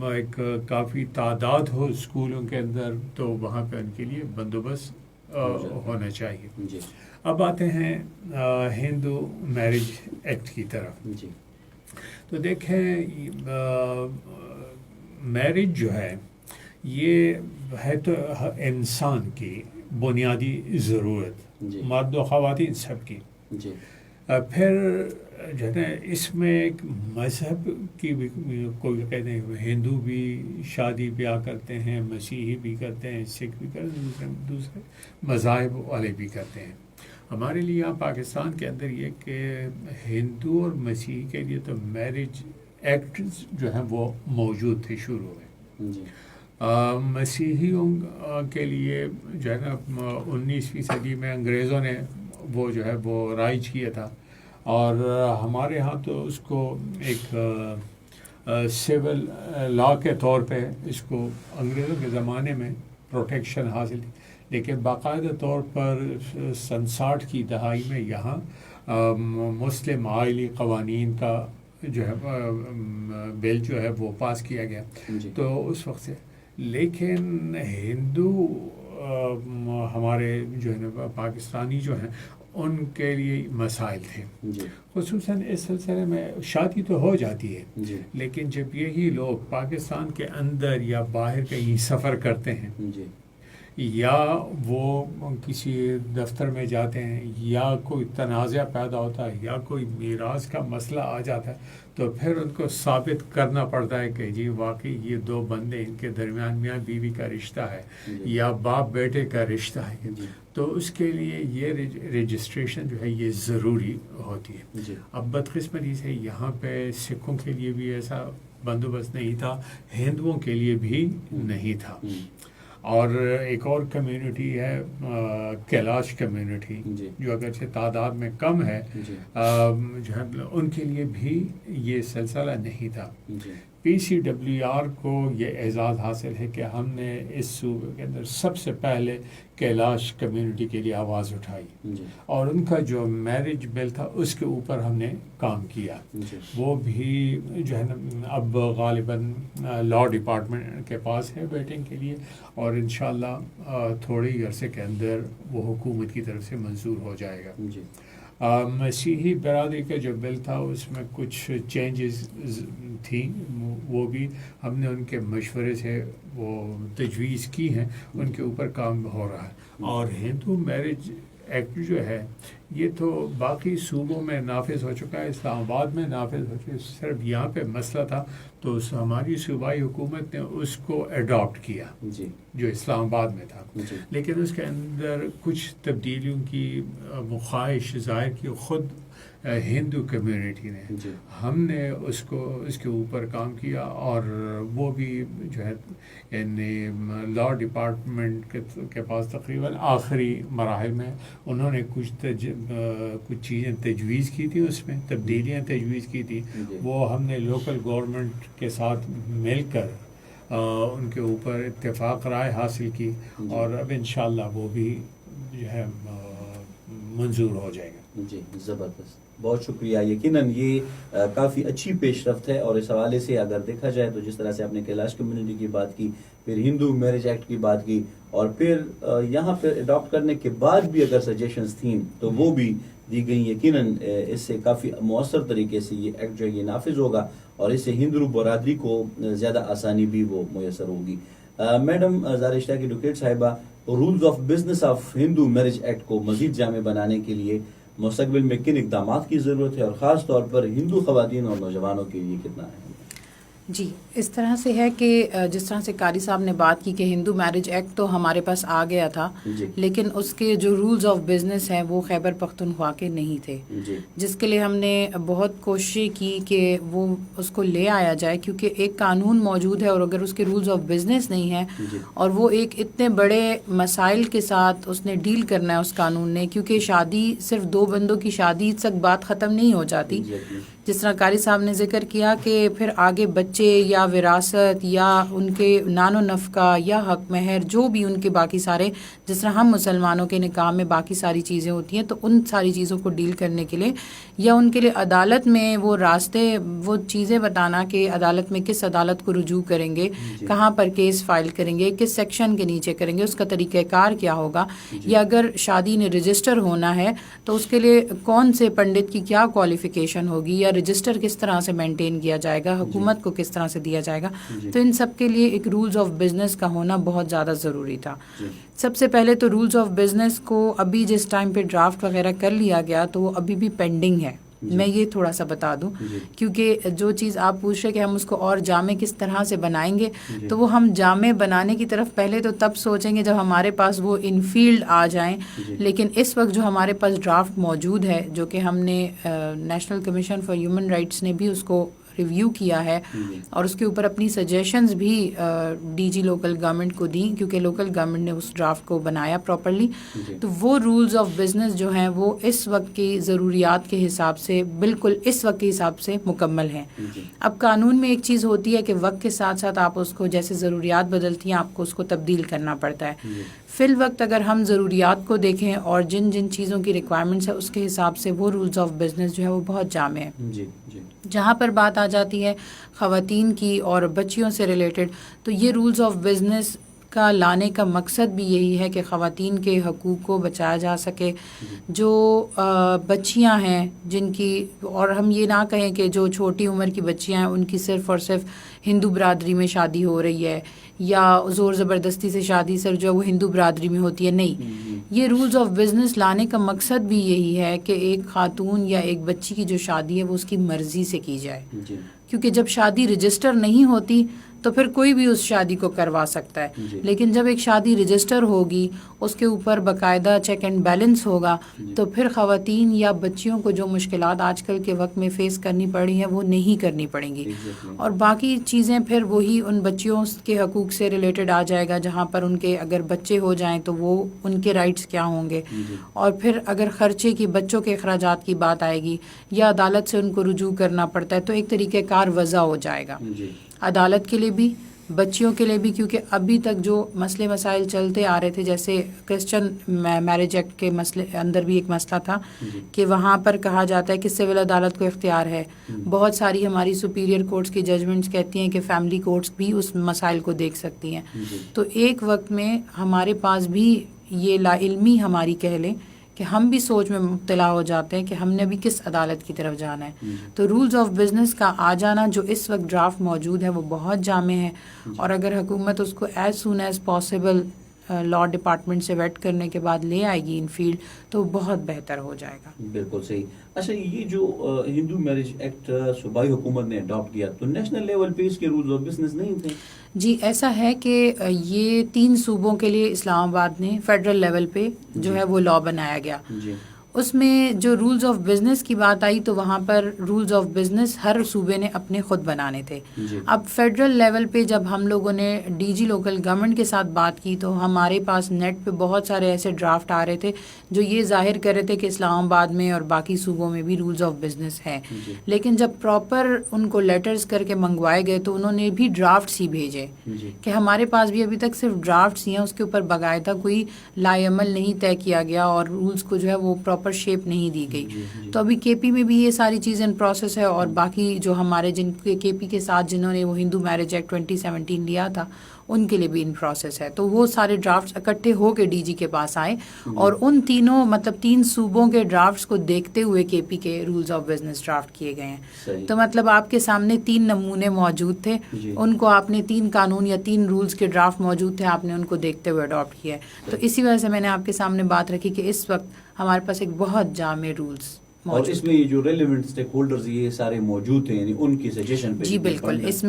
ایک کافی تعداد ہو اسکولوں کے اندر تو وہاں پہ ان کے لیے بندوبست ہونا چاہیے. جی اب آتے ہیں ہندو میرج ایکٹ کی طرف. جی تو دیکھیں میرج جو ہے یہ ہے تو انسان کی بنیادی ضرورت، جی مرد و خواتین سب کی. جی پھر جو ہے نا اس میں ایک مذہب کی بھی کوئی کہتے ہیں، ہندو بھی شادی بیاہ کرتے ہیں، مسیحی بھی کرتے ہیں، سکھ بھی کرتے ہیں، دوسرے مذاہب والے بھی کرتے ہیں. ہمارے لیے یہاں پاکستان کے اندر یہ کہ ہندو اور مسیحی کے لیے تو میرج ایکٹ جو ہیں وہ موجود تھے شروع میں. جی مسیحیوں کے لیے جو ہے نا 19ویں صدی میں انگریزوں نے وہ جو ہے وہ رائج کیا تھا، اور ہمارے ہاں تو اس کو ایک سول لا کے طور پہ اس کو انگریزوں کے زمانے میں پروٹیکشن حاصل تھی. لیکن باقاعدہ طور پر 60 کی دہائی میں یہاں مسلم عائلی قوانین کا جو ہے بل جو ہے وہ پاس کیا گیا. جی تو اس وقت سے لیکن ہندو ہمارے جو ہے نا پاکستانی جو ہیں ان کے لیے مسائل تھے. جی خصوصاً اس سلسلے میں شادی تو ہو جاتی ہے، جی لیکن جب یہی لوگ پاکستان کے اندر یا باہر کہیں سفر کرتے ہیں، جی یا وہ کسی دفتر میں جاتے ہیں، یا کوئی تنازع پیدا ہوتا ہے، یا کوئی میراث کا مسئلہ آ جاتا ہے، تو پھر ان کو ثابت کرنا پڑتا ہے کہ جی واقعی یہ 2 بندے، ان کے درمیان میاں بیوی کا رشتہ ہے یا باپ بیٹے کا رشتہ ہے. جی تو اس کے لیے یہ رجسٹریشن جو ہے یہ ضروری ہوتی ہے. جی اب بدقسمتی سے یہاں پہ سکھوں کے لیے بھی ایسا بندوبست نہیں تھا، ہندوؤں کے لیے بھی نہیں تھا. اور ایک اور کمیونٹی ہے کیلاش کمیونٹی، جی جو اگرچہ تعداد میں کم ہے، جی جو ہے ان کے لیے بھی یہ سلسلہ نہیں تھا. جی PCWR کو یہ اعزاز حاصل ہے کہ ہم نے اس صوبے کے اندر سب سے پہلے کیلاش کمیونٹی کے لیے آواز اٹھائی اور ان کا جو میرج بل تھا اس کے اوپر ہم نے کام کیا. وہ بھی جو ہے نا اب غالباً لاء ڈپارٹمنٹ کے پاس ہے ویٹنگ کے لیے اور انشاءاللہ تھوڑے ہی عرصے کے اندر وہ حکومت کی طرف سے منظور ہو جائے گا. مسیحی برادری کا جو بل تھا اس میں کچھ چینجز تھیں، وہ بھی ہم نے ان کے مشورے سے وہ تجویز کی ہیں، ان کے اوپر کام ہو رہا ہے. اور ہندو میرج ایکٹ جو ہے یہ تو باقی صوبوں میں نافذ ہو چکا ہے، اسلام آباد میں نافذ ہو چکا ہے. صرف یہاں پہ مسئلہ تھا تو ہماری صوبائی حکومت نے اس کو اڈاپٹ کیا جو اسلام آباد میں تھا، لیکن اس کے اندر کچھ تبدیلیوں کی خواہش ظاہر کی خود ہندو کمیونٹی نے. ہم نے اس کے اوپر کام کیا اور وہ بھی جو ہے یعنی لاء ڈپارٹمنٹ کے پاس تقریباً آخری مراحل میں انہوں نے کچھ چیزیں تجویز کی تھی، اس میں تبدیلیاں تجویز کی تھی. وہ ہم نے لوکل گورنمنٹ کے ساتھ مل کر ان کے اوپر اتفاق رائے حاصل کی اور اب انشاءاللہ وہ بھی جو ہے منظور ہو جائے گا. جی زبردست، بہت شکریہ. یقیناً یہ کافی اچھی پیش رفت ہے اور اس حوالے سے اگر دیکھا جائے تو جس طرح سے آپ نے کیلاش کمیونٹی کی بات کی، پھر ہندو میرج ایکٹ کی بات کی اور پھر یہاں پہ اڈاپٹ کرنے کے بعد بھی اگر سجیشنز تھیں تو وہ بھی دی گئیں. یقیناً اس سے کافی مؤثر طریقے سے یہ ایکٹ جو ہے یہ نافذ ہوگا اور اس سے ہندو برادری کو زیادہ آسانی بھی وہ میسر ہوگی. میڈم زارا اشتیاقی ڈوکیٹ صاحبہ، rules of business of Hindu marriage act کو مزید جامع بنانے کے لیے مستقبل میں کن اقدامات کی ضرورت ہے اور خاص طور پر ہندو خواتین اور نوجوانوں کے لیے کتنا اہم ہے؟ جی اس طرح سے ہے کہ جس طرح سے قاری صاحب نے بات کی کہ ہندو میرج ایکٹ تو ہمارے پاس آ گیا تھا لیکن اس کے جو رولز آف بزنس ہیں وہ خیبر پختونخوا کے نہیں تھے، جس کے لیے ہم نے بہت کوشش کی کہ وہ اس کو لے آیا جائے، کیونکہ ایک قانون موجود ہے اور اگر اس کے رولز آف بزنس نہیں ہیں اور وہ ایک اتنے بڑے مسائل کے ساتھ اس نے ڈیل کرنا ہے اس قانون نے، کیونکہ شادی صرف دو بندوں کی شادی تک بات ختم نہیں ہو جاتی. جس طرح قاری صاحب نے ذکر کیا کہ پھر آگے بچے یا وراثت یا ان کے نان و نفقہ یا حق مہر جو بھی ان کے باقی سارے، جس طرح ہم مسلمانوں کے نکاح میں باقی ساری چیزیں ہوتی ہیں، تو ان ساری چیزوں کو ڈیل کرنے کے لیے یا ان کے لیے عدالت میں وہ راستے وہ چیزیں بتانا کہ عدالت میں کس عدالت کو رجوع کریں گے، کہاں پر کیس فائل کریں گے، کس سیکشن کے نیچے کریں گے، اس کا طریقہ کار کیا ہوگا، یا اگر شادی نے رجسٹر ہونا ہے تو اس کے لیے کون سے پنڈت کی کیا کوالیفیکیشن ہوگی، یا رجسٹر کس طرح سے مینٹین کیا جائے گا، حکومت کو کس طرح سے دیا جائے گا. تو ان سب کے لیے ایک رولز آف بزنس کا ہونا بہت زیادہ ضروری تھا. سب سے پہلے تو رولز آف بزنس کو ابھی جس ٹائم پہ ڈرافٹ وغیرہ کر لیا گیا تو وہ ابھی بھی پینڈنگ ہے. میں یہ تھوڑا سا بتا دوں کیونکہ جو چیز آپ پوچھ رہے کہ ہم اس کو اور جامع کس طرح سے بنائیں گے، تو وہ ہم جامع بنانے کی طرف پہلے تو تب سوچیں گے جب ہمارے پاس وہ ان فیلڈ آ جائیں. لیکن اس وقت جو ہمارے پاس ڈرافٹ موجود ہے، جو کہ ہم نے national commission for human rights نے بھی اس کو ریویو کیا ہے اور اس کے اوپر اپنی سجیشنز بھی ڈی جی لوکل گورنمنٹ کو دیں، کیونکہ لوکل گورنمنٹ نے اس ڈرافٹ کو بنایا پراپرلی. تو وہ رولز آف بزنس جو ہیں وہ اس وقت کی ضروریات کے حساب سے بالکل اس وقت کے حساب سے مکمل ہیں. اب قانون میں ایک چیز ہوتی ہے کہ وقت کے ساتھ ساتھ آپ اس کو جیسے ضروریات بدلتی ہیں آپ کو اس کو تبدیل کرنا پڑتا ہے. فی الوقت اگر ہم ضروریات کو دیکھیں اور جن جن چیزوں کی ریکوائرمنٹس ہے اس کے حساب سے وہ رولز آف بزنس جو ہے وہ بہت جامع ہے. جہاں پر بات آ جاتی ہے خواتین کی اور بچیوں سے ریلیٹڈ، تو یہ رولز آف بزنس کا لانے کا مقصد بھی یہی ہے کہ خواتین کے حقوق کو بچایا جا سکے. جو بچیاں ہیں جن کی، اور ہم یہ نہ کہیں کہ جو چھوٹی عمر کی بچیاں ہیں ان کی صرف اور صرف ہندو برادری میں شادی ہو رہی ہے یا زور زبردستی سے شادی سر جو وہ ہندو برادری میں ہوتی ہے، نہیں. یہ رولز آف بزنس لانے کا مقصد بھی یہی ہے کہ ایک خاتون یا ایک بچی کی جو شادی ہے وہ اس کی مرضی سے کی جائے. کیونکہ جب شادی رجسٹر نہیں ہوتی تو پھر کوئی بھی اس شادی کو کروا سکتا ہے. لیکن جب ایک شادی رجسٹر ہوگی، اس کے اوپر باقاعدہ چیک اینڈ بیلنس ہوگا، تو پھر خواتین یا بچیوں کو جو مشکلات آج کل کے وقت میں فیس کرنی پڑی ہیں وہ نہیں کرنی پڑیں گی. اور باقی چیزیں پھر وہی ان بچیوں کے حقوق سے ریلیٹڈ آ جائے گا، جہاں پر ان کے اگر بچے ہو جائیں تو وہ ان کے رائٹس کیا ہوں گے. اور پھر اگر خرچے کی بچوں کے اخراجات کی بات آئے گی یا عدالت سے ان کو رجوع کرنا پڑتا ہے تو ایک طریقہ کار وضع ہو جائے گا. عدالت کے لیے بھی، بچیوں کے لیے بھی، کیونکہ ابھی تک جو مسئلے مسائل چلتے آ رہے تھے، جیسے کرسچن میرج ایکٹ کے مسئلے اندر بھی ایک مسئلہ تھا کہ وہاں پر کہا جاتا ہے کہ سول عدالت کو اختیار ہے. بہت ساری ہماری سپیریئر کورٹس کی ججمنٹس کہتی ہیں کہ فیملی کورٹس بھی اس مسائل کو دیکھ سکتی ہیں. تو ایک وقت میں ہمارے پاس بھی یہ لا علمی ہماری کہہ لیں کہ ہم بھی سوچ میں مبتلا ہو جاتے ہیں کہ ہم نے ابھی کس عدالت کی طرف جانا ہے. تو رولز آف بزنس کا آ جانا جو اس وقت ڈرافٹ موجود ہے وہ بہت جامع ہے، اور اگر حکومت اس کو ایز سون ایز پاسبل لا ڈپارٹمنٹ سے ویٹ کرنے کے بعد لے آئے گی ان فیلڈ تو بہت بہتر ہو جائے گا. بالکل صحیح. اچھا، یہ جو ہندو میرج ایکٹ صوبائی حکومت نے اڈاپٹ کیا تو نیشنل لیول پہ اس کے رولز آف بزنس نہیں تھے؟ جی ایسا ہے کہ یہ 3 صوبوں کے لیے اسلام آباد نے فیڈرل لیول پہ جو ہے وہ لا بنایا گیا. جی. اس میں جو رولز آف بزنس کی بات آئی تو وہاں پر رولز آف بزنس ہر صوبے نے اپنے خود بنانے تھے. اب فیڈرل لیول پہ جب ہم لوگوں نے ڈی جی لوکل گورنمنٹ کے ساتھ بات کی تو ہمارے پاس نیٹ پہ بہت سارے ایسے ڈرافٹ آ رہے تھے جو یہ ظاہر کر رہے تھے کہ اسلام آباد میں اور باقی صوبوں میں بھی رولز آف بزنس ہے. لیکن جب پراپر ان کو لیٹرز کر کے منگوائے گئے تو انہوں نے بھی ڈرافٹس ہی بھیجے کہ ہمارے پاس بھی ابھی تک صرف ڈرافٹس ہی ہیں، اس کے اوپر باقاعدہ کوئی لاء عمل نہیں طے کیا گیا اور رولز کو جو ہے وہ پراپر شیپ نہیں دی گئی. تو ابھی کے پی میں بھی یہ ساری چیزیں ان پروسیس ہے، اور باقی جو ہمارے جن کے پی کے ساتھ جنہوں نے وہ ہندو میرج ایکٹ 2017 لیا تھا ان کے لیے بھی ان پروسیس ہے. تو وہ سارے ڈرافٹس اکٹھے ہو کے ڈی جی کے پاس آئے اور ان تینوں مطلب 3 صوبوں کے ڈرافٹس کو دیکھتے ہوئے کے پی کے رولز آف بزنس ڈرافٹ کیے گئے ہیں. تو مطلب آپ کے سامنے 3 نمونے موجود تھے، ان کو آپ نے 3 قانون یا 3 رولز کے ڈرافٹ موجود تھے، آپ نے ان کو دیکھتے ہوئے اڈاپٹ کیا ہے. تو اسی وجہ سے میں نے آپ کے سامنے بات رکھی کہ اس وقت ہمارے پاس ایک بہت جامع رولز اور اس میں یہ جو ریلیونٹ اسٹیک ہولڈرز یہ سارے موجود ہیں، یعنی ان کی سجیشن پہ. جی بالکل. اس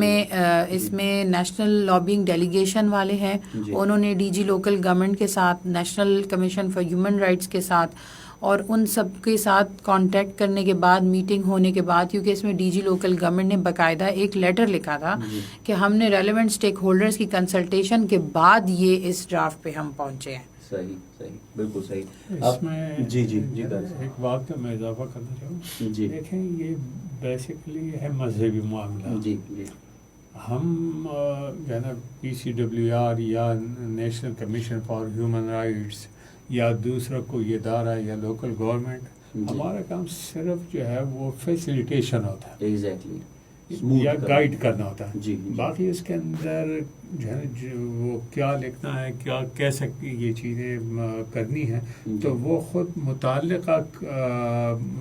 میں نیشنل لابینگ ڈیلیگیشن والے ہیں، انہوں نے ڈی جی لوکل گورنمنٹ کے ساتھ، national commission for human rights کے ساتھ اور ان سب کے ساتھ کانٹیکٹ کرنے کے بعد، میٹنگ ہونے کے بعد، کیونکہ اس میں ڈی جی لوکل گورنمنٹ نے باقاعدہ ایک لیٹر لکھا تھا کہ ہم نے ریلیونٹ اسٹیک ہولڈرز کی کنسلٹیشن کے بعد یہ اس ڈرافٹ پہ ہم پہنچے ہیں. صحیح، بالکل صحیح. اس میں جی ایک بات کا میں اضافہ کرنا چاہوں. جی دیکھیں، یہ بیسیکلی ہے مذہبی معاملہ. جی. ہم جو ہے نا PCWR یا national commission for human rights یا دوسرا کوئی ادارہ یا لوکل گورنمنٹ، ہمارا کام صرف جو ہے وہ فیسیلیٹیشن ہوتا ہے. ایگزیکٹلی. یا گائیڈ کرنا ہوتا ہے. جی. باقی اس کے اندر جو ہے وہ کیا لکھنا ہے، کیا کیسے یہ چیزیں کرنی ہیں، تو وہ خود متعلقہ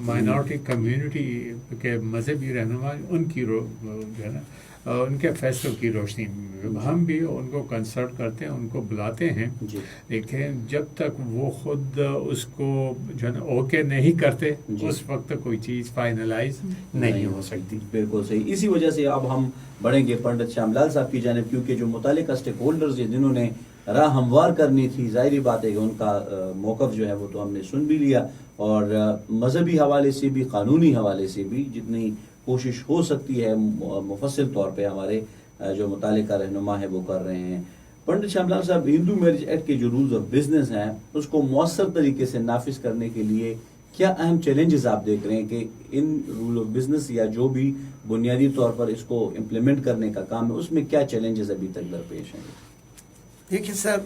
مائنورٹی کمیونٹی کے مذہبی رہنما ان کی جو ہے نا ان کے فیصلوں کی روشنی میں ہم بھی ان کو کنسلٹ کرتے ہیں، ان کو بلاتے ہیں. لیکن جب تک وہ خود اس کو جو ہے نا اوکے نہیں کرتے اس وقت کوئی چیز فائنلائز نہیں ہو سکتی. بالکل صحیح. اسی وجہ سے اب ہم بڑھیں گے پنڈت شیام لال صاحب کی جانب، کیونکہ جو متعلقہ اسٹیک ہولڈرز جنہوں نے راہ ہموار کرنی تھی، ظاہری بات ہے کہ ان کا موقف جو ہے وہ تو ہم نے سن بھی لیا، اور مذہبی حوالے سے بھی، قانونی حوالے سے بھی جتنی کوشش ہو سکتی ہے مفصل طور پہ ہمارے جو متعلقہ رہنما ہے وہ کر رہے ہیں. پنڈت شیام لال صاحب، ہندو میرج ایکٹ کے جو رولز آف بزنس ہیں اس کو مؤثر طریقے سے نافذ کرنے کے لیے کیا اہم چیلنجز آپ دیکھ رہے ہیں کہ ان رول آف بزنس یا جو بھی بنیادی طور پر اس کو امپلیمنٹ کرنے کا کام ہے اس میں کیا چیلنجز ابھی تک درپیش ہیں؟ دیکھیے سر،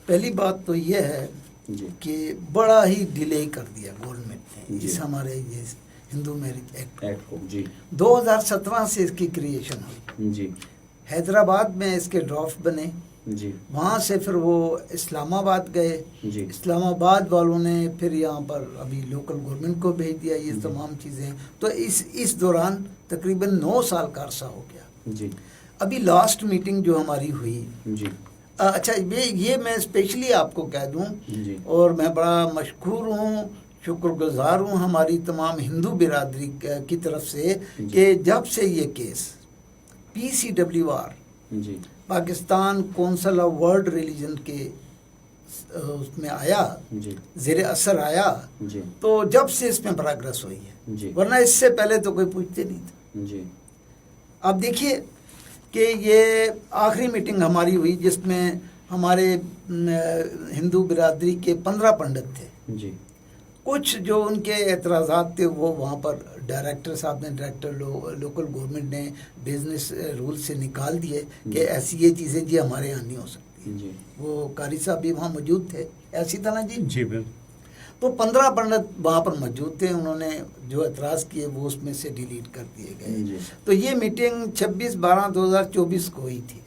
پہلی بات تو یہ ہے کہ بڑا ہی ڈیلے کر دیا گورنمنٹ نے اس ہمارے یہ ہندو میرج ایکٹ کو. 2017 سے اس کی کریشن ہوئی. حیدرآباد میں اس کے ڈرافٹ بنے. وہاں سے پھر وہ اسلام آباد گئے. اسلام آباد والوں نے پھر یہاں پر ابھی لوکل گورنمنٹ کو بھیج دیا. یہ تمام چیزیں، تو اس دوران تقریباً 9 سال کا عرصہ ہو گیا. ابھی لاسٹ میٹنگ جو ہماری ہوئی، اچھا یہ میں اسپیشلی آپ کو کہہ دوں، اور میں بڑا مشکور ہوں، شکر گزار ہوں ہماری تمام ہندو برادری کی طرف سے کہ جب سے یہ case PCWR Pakistan council of world religion کے اس میں آیا، زیر اثر آیا، تو جب سے اس میں پروگریس ہوئی ہے، ورنہ اس سے پہلے تو کوئی پوچھتے نہیں تھے. اب دیکھیے کہ یہ آخری میٹنگ ہماری ہوئی جس میں ہمارے ہندو برادری کے 15 پنڈت تھے. کچھ جو ان کے اعتراضات تھے وہ وہاں پر ڈائریکٹر صاحب نے لوکل گورنمنٹ نے بزنس رول سے نکال دیے کہ ایسی یہ چیزیں جی ہمارے یہاں نہیں ہو سکتی. جی وہ قاری صاحب بھی وہاں موجود تھے ایسی طرح جی. جی بالکل. تو 15 پنڈت وہاں پر موجود تھے, انہوں نے جو اعتراض کیے وہ اس میں سے ڈیلیٹ کر دیے گئے. تو یہ میٹنگ 26/12/2024 کو ہوئی تھی,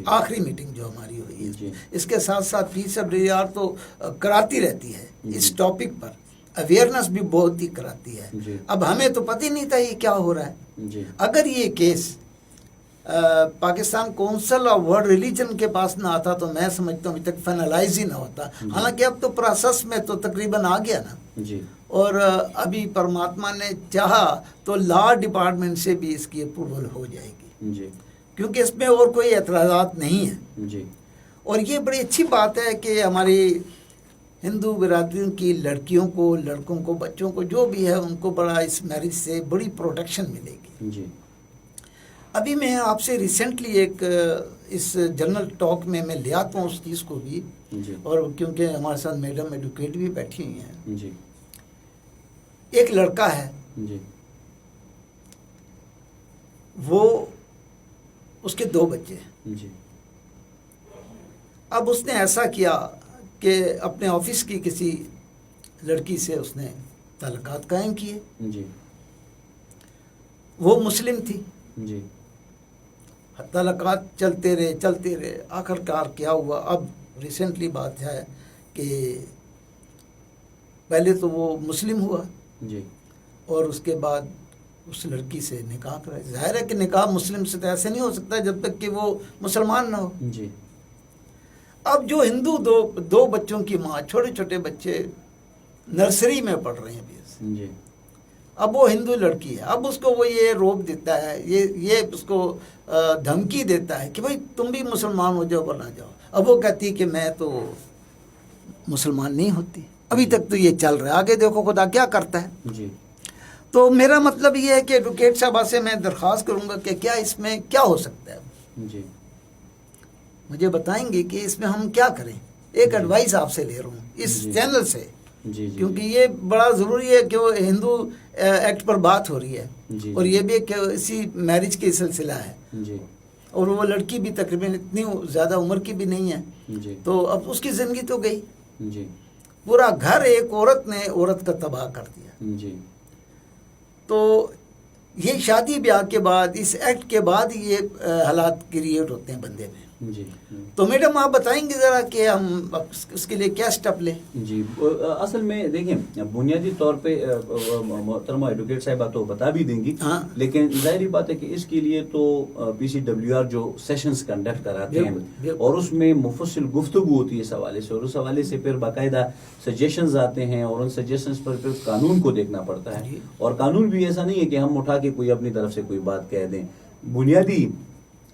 آخری میٹنگ جو ہماری ہوئی ہے. اس کے ساتھ ساتھ پیس آف ڈیار تو کراتی رہتی ہے اس ٹاپک پر, اویئرنس بھی بہت ہی کراتی ہے. اب ہمیں تو پتہ ہی نہیں تھا یہ کیا ہو رہا ہے. اگر یہ case Pakistan council of world religion کے پاس نہ آتا تو میں سمجھتا ہوں ابھی تک فائنلائز ہی نہ ہوتا. حالانکہ اب تو پروسیس میں تو تقریباً آ گیا نا. اور ابھی پرماتما نے چاہا تو لا ڈپارٹمنٹ سے بھی اس کی اپروول ہو جائے گی, کیونکہ اس میں اور کوئی اعتراضات نہیں ہیں. اور یہ بڑی اچھی بات ہے کہ ہماری ہندو برادریوں کی لڑکیوں کو, لڑکوں کو, بچوں کو, جو بھی ہے ان کو بڑا اس میرج سے بڑی پروٹیکشن ملے گی. ابھی میں آپ سے ریسنٹلی ایک اس جنرل ٹاک میں لے آتا ہوں اس چیز کو بھی, اور کیونکہ ہمارے ساتھ میڈم ایڈوکیٹ بھی بیٹھی ہوئی ہیں. ایک لڑکا ہے, وہ اس کے 2 بچے ہیں. اب اس نے ایسا کیا کہ اپنے آفس کی کسی لڑکی سے اس نے تعلقات قائم کیے. وہ مسلم تھی. تعلقات چلتے رہے آخر کار کیا ہوا. اب ریسنٹلی بات ہے کہ پہلے تو وہ مسلم ہوا, اور اس کے بعد اس لڑکی سے نکاح کرا. ظاہر ہے کہ نکاح مسلم سے تو ایسے نہیں ہو سکتا جب تک کہ وہ مسلمان نہ ہو. اب جو ہندو 2 بچوں کی ماں, چھوٹے چھوٹے بچے نرسری میں پڑھ رہے ہیں ابھی, اب وہ ہندو لڑکی ہے. اب اس کو وہ یہ روپ دیتا ہے, یہ اس کو دھمکی دیتا ہے کہ بھائی تم بھی مسلمان ہو جاؤ ورنہ جاؤ. اب وہ کہتی کہ میں تو مسلمان نہیں ہوتی. ابھی تک تو یہ چل رہا ہے, آگے دیکھو خدا کیا کرتا ہے. تو میرا مطلب یہ ہے کہ ایڈوکیٹ صاحبہ سے میں درخواست کروں گا کہ کیا اس میں کیا ہو سکتا ہے. مجھے بتائیں گے کہ اس میں ہم کیا کریں. ایک ایڈوائس آپ سے لے رہا ہوں اس چینل سے, کیونکہ یہ بڑا ضروری ہے کہ وہ ہندو ایکٹ پر بات ہو رہی ہے, اور یہ بھی کہ اسی میرج کے سلسلہ ہے. اور وہ لڑکی بھی تقریباً اتنی زیادہ عمر کی بھی نہیں ہے, تو اب اس کی زندگی تو گئی. پورا گھر ایک عورت نے عورت کا تباہ کر دیا. تو یہ شادی بیاہ کے بعد, اس ایکٹ کے بعد یہ حالات کریٹ ہوتے ہیں بندے میں. تو میڈم آپ بتائیں گے ذرا کہ ہم اس کے لیے کیا سٹیپ لیں. اصل میں دیکھیں بنیادی طور پہ محترمہ ایڈوکیٹ صاحبہ تو بتا بھی دیں گی, لیکن ظاہری بات ہے کہ اس کے لیے تو PCWR جو سیشنز کنڈکٹ کراتے ہیں اور اس میں مفصل گفتگو ہوتی ہے اس حوالے سے, اور اس حوالے سے پھر باقاعدہ سجیشنز آتے ہیں, اور ان سجیشنز پر پھر قانون کو دیکھنا پڑتا ہے. اور قانون بھی ایسا نہیں ہے کہ ہم اٹھا کے کوئی اپنی طرف سے کوئی بات کہہ دیں. بنیادی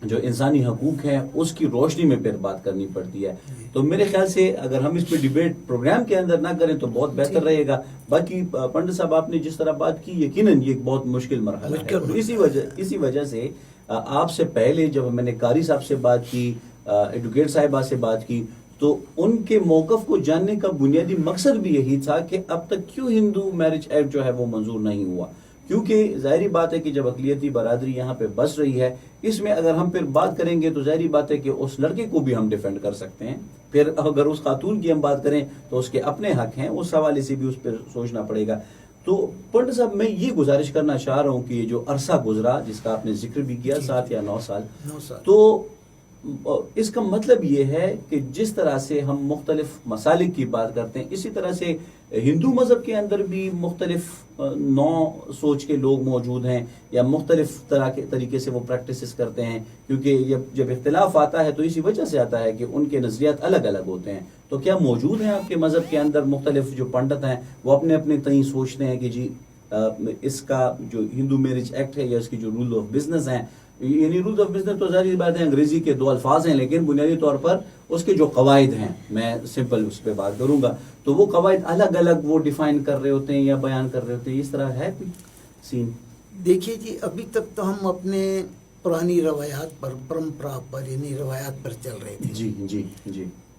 جو انسانی حقوق ہیں اس کی روشنی میں پھر بات کرنی پڑتی ہے. تو میرے خیال سے اگر ہم اس پہ ڈیبیٹ پروگرام کے اندر نہ کریں تو بہت بہتر رہے گا. باقی پنڈت صاحب آپ نے جس طرح بات کی, یقیناً یہ ایک بہت مشکل مرحلہ ہے. اسی وجہ سے آپ سے پہلے جب میں نے قاری صاحب سے بات کی, ایڈوکیٹ صاحبہ سے بات کی, تو ان کے موقف کو جاننے کا بنیادی مقصد بھی یہی تھا کہ اب تک کیوں ہندو میرج ایکٹ جو ہے وہ منظور نہیں ہوا. کیونکہ ظاہری بات ہے کہ جب اقلیتی برادری یہاں پہ بس رہی ہے, اس میں اگر ہم پھر بات کریں گے تو ظاہری بات ہے کہ اس لڑکے کو بھی ہم ڈیفینڈ کر سکتے ہیں. پھر اگر اس خاتون کی ہم بات کریں تو اس کے اپنے حق ہیں, اس حوالے سے بھی اس پہ سوچنا پڑے گا. تو پنڈت صاحب میں یہ گزارش کرنا چاہ رہا ہوں کہ یہ جو عرصہ گزرا جس کا آپ نے ذکر بھی کیا 7 یا 9 سال, تو اس کا مطلب یہ ہے کہ جس طرح سے ہم مختلف مسالک کی بات کرتے ہیں, اسی طرح سے ہندو مذہب کے اندر بھی مختلف نوع سوچ کے لوگ موجود ہیں, یا مختلف طرح کے طریقے سے وہ پریکٹسز کرتے ہیں. کیونکہ جب اختلاف آتا ہے تو اسی وجہ سے آتا ہے کہ ان کے نظریات الگ الگ ہوتے ہیں. تو کیا موجود ہیں آپ کے مذہب کے اندر مختلف جو پنڈت ہیں وہ اپنے اپنے تئیں سوچتے ہیں کہ جی اس کا جو ہندو میرج ایکٹ ہے یا اس کی جو رول آف بزنس ہیں, یعنی رولز آف بزنس تو ظاہری بات ہے انگریزی کے 2 الفاظ ہیں, لیکن بنیادی طور پر اس کے جو قواعد ہیں, میں سمپل اس پہ بات کروں گا, تو وہ قواعد الگ الگ وہ ڈیفائن کر رہے ہوتے ہیں یا بیان کر رہے ہوتے ہیں. اس طرح ہے کوئی سین؟ دیکھیے جی, ابھی تک تو ہم اپنے پرانی روایات پر, پرمپرا پر, یعنی روایات پر چل رہے تھے. جی جی جی.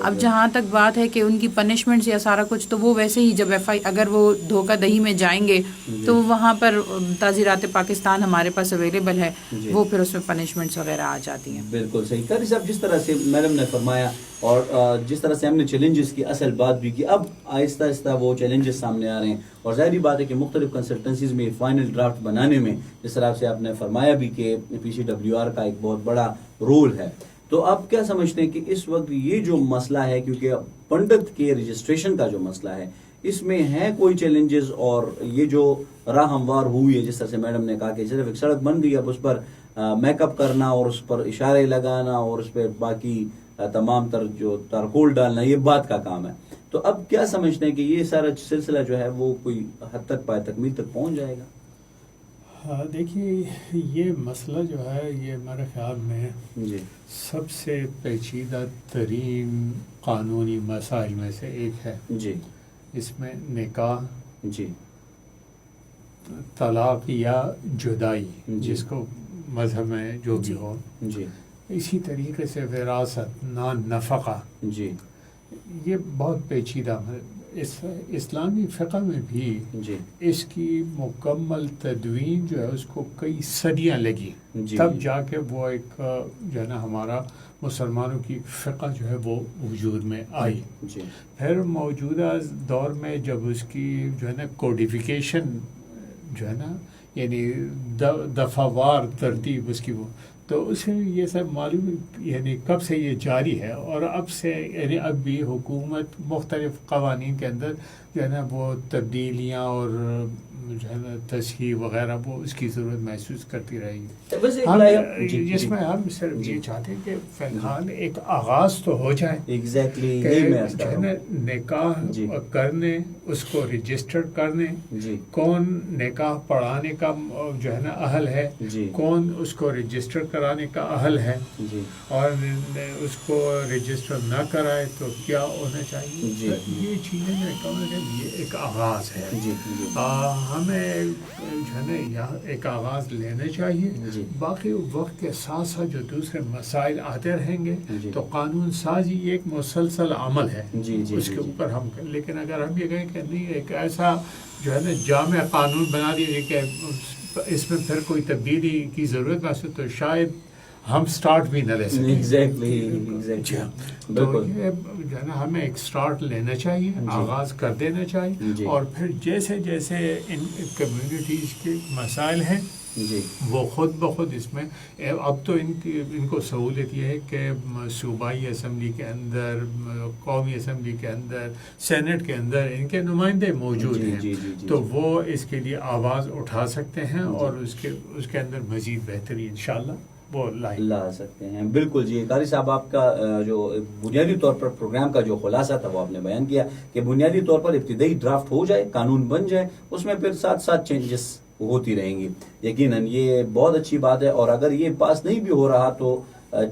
اب جہاں تک بات ہے کہ ان کی پنشمنٹس یا سارا کچھ، تو وہ ویسے ہی جب اگر وہ دھوکہ دہی میں جائیں گے تو وہاں پر تعزیرات پاکستان ہمارے پاس اویلیبل ہے، وہ پھر اس میں پنشمنٹس وغیرہ آ جاتی ہیں. بالکل صحیح. قاری صاحب، جس طرح سے میڈم نے فرمایا اور جس طرح سے ہم نے چیلنجز کی اصل بات بھی کی، اب آہستہ آہستہ وہ چیلنجز سامنے آ رہے ہیں، اور ظاہری بات ہے کہ مختلف کنسلٹنسیز میں فائنل ڈرافٹ بنانے میں جس طرح سے آپ نے فرمایا بھی کہ PCWR کا ایک بہت بڑا رول ہے. تو آپ کیا سمجھتے ہیں کہ اس وقت یہ جو مسئلہ ہے، کیونکہ پنڈت کے رجسٹریشن کا جو مسئلہ ہے، اس میں ہے کوئی چیلنجز، اور یہ جو راہ ہموار ہوئی ہے، جس طرح سے میڈم نے کہا کہ صرف ایک سڑک بن گئی، اب اس پر میک اپ کرنا اور اس پر اشارے لگانا اور اس پہ باقی تمام تر جو تارکول ڈالنا، یہ بات کا کام ہے. تو اب کیا سمجھتے ہیں کہ یہ سارا سلسلہ جو ہے وہ کوئی حد تک پائے تکمیل تک پہنچ جائے گا؟ دیکھیے، یہ مسئلہ جو ہے یہ میرے خیال میں جی سب سے پیچیدہ ترین قانونی مسائل میں سے ایک ہے. جی اس میں نکاح، جی طلاق یا جدائی، جی. جس کو مذہب میں جو بھی ہو، جی اسی طریقے سے وراثت، نفقہ، جی یہ بہت پیچیدہ ہے. اسلامی فقہ میں بھی جی اس کی مکمل تدوین جو ہے اس کو کئی صدیاں لگی، جی تب جا کے وہ ایک جو ہے نا ہمارا مسلمانوں کی فقہ جو ہے وہ وجود میں آئی. جی پھر موجودہ دور میں جب اس کی جو ہے نا کوڈیفیکیشن جو ہے نا، یعنی دفعہ وار ترتیب اس کی، وہ تو اسے یہ سب معلوم، یعنی کب سے یہ جاری ہے، اور اب سے یعنی اب بھی حکومت مختلف قوانین کے اندر جو ہے نا وہ تبدیلیاں اور جو ہے نا تصحیح وغیرہ وہ اس کی ضرورت محسوس کرتی رہے گی. جس میں ہم صرف یہ چاہتے ہیں کہ فی الحال ایک آغاز تو ہو جائے، ایگزیکٹلی جو ہے نا نکاح کرنے، اس کو رجسٹر کرنے، کون نکاح پڑھانے کا جو ہے نا اہل ہے، کون اس کو رجسٹر کرانے کا اہل ہے، اور اس کو رجسٹر نہ کرائے تو کیا ہونا چاہیے. یہ چیزیں میں کہوں گا یہ ایک آغاز ہے. ہمیں جو ہے نا یہاں ایک آغاز لینا چاہیے. باقی وقت کے ساتھ ساتھ جو دوسرے مسائل آتے رہیں گے تو قانون سازی ایک مسلسل عمل ہے، اس کے اوپر ہم، لیکن اگر ہم یہ کہیں کہ نہیں ایک ایسا جو ہے نا جامع قانون بنا دیے کہ اس میں پھر کوئی تبدیلی کی ضرورت نہ، تو شاید ہم سٹارٹ بھی نہ لے سکیں. تو یہ جو ہے نا ہمیں ایک سٹارٹ لینا چاہیے، آغاز کر دینا چاہیے، اور پھر جیسے جیسے ان کمیونٹیز کے مسائل ہیں وہ خود بخود اس میں، اب تو ان کو سہولت یہ ہے کہ صوبائی اسمبلی کے اندر، قومی اسمبلی کے اندر، سینٹ کے اندر ان کے نمائندے موجود ہیں، تو وہ اس کے لیے آواز اٹھا سکتے ہیں اور اس کے اندر مزید بہتری انشاءاللہ وہ لا سکتے ہیں. بالکل جی. قاری صاحب، آپ کا جو بنیادی طور پر پروگرام کا جو خلاصہ تھا وہ آپ نے بیان کیا کہ بنیادی طور پر ابتدائی ڈرافٹ ہو جائے، قانون بن جائے، اس میں پھر ساتھ ساتھ چینجز ہوتی رہیں گی. یقیناً یہ بہت اچھی بات ہے، اور اگر یہ پاس نہیں بھی ہو رہا تو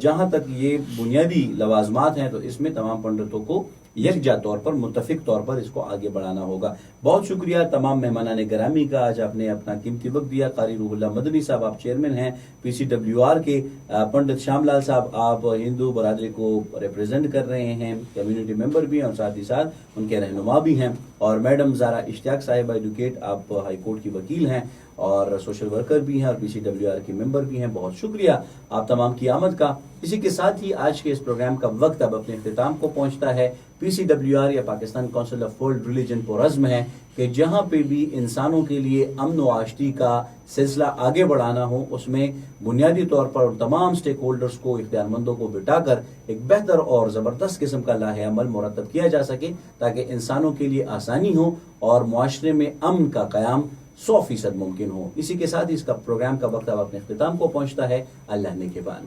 جہاں تک یہ بنیادی لوازمات ہیں تو اس میں تمام پنڈتوں کو یکجا طور پر، متفق طور پر اس کو آگے بڑھانا ہوگا. بہت شکریہ تمام مہمانان گرامی کا، آج آپ نے اپنا قیمتی وقت دیا. قاری روح اللہ مدنی صاحب، آپ چیئرمین ہیں PCWR کے. پنڈت شام لال صاحب، آپ ہندو برادری کو ریپرزینٹ کر رہے ہیں، کمیونٹی ممبر بھی ہیں اور ساتھ ہی ساتھ ان کے رہنما بھی ہیں. اور میڈم زارا اشتیاق صاحب ایڈوکیٹ، آپ ہائی کورٹ کی وکیل ہیں اور سوشل ورکر بھی ہیں اور PCWR کی ممبر بھی ہیں. بہت شکریہ آپ تمام کی آمد کا. اسی کے ساتھ ہی آج کے اس پروگرام کا وقت اب اپنے اختتام کو پہنچتا ہے. PCWR یا Pakistan council of world religion پرعزم ہے کہ جہاں پہ بھی انسانوں کے لیے امن و آشتی کا سلسلہ آگے بڑھانا ہو، اس میں بنیادی طور پر تمام سٹیک ہولڈرز کو، اختیار مندوں کو بٹا کر ایک بہتر اور زبردست قسم کا لاہ عمل مرتب کیا جا سکے تاکہ انسانوں کے لیے آسانی ہو اور معاشرے میں امن کا قیام 100% ممکن ہو. اسی کے ساتھ اس کا پروگرام کا وقت اب اپنے اختتام کو پہنچتا ہے. اللہ نگہبان.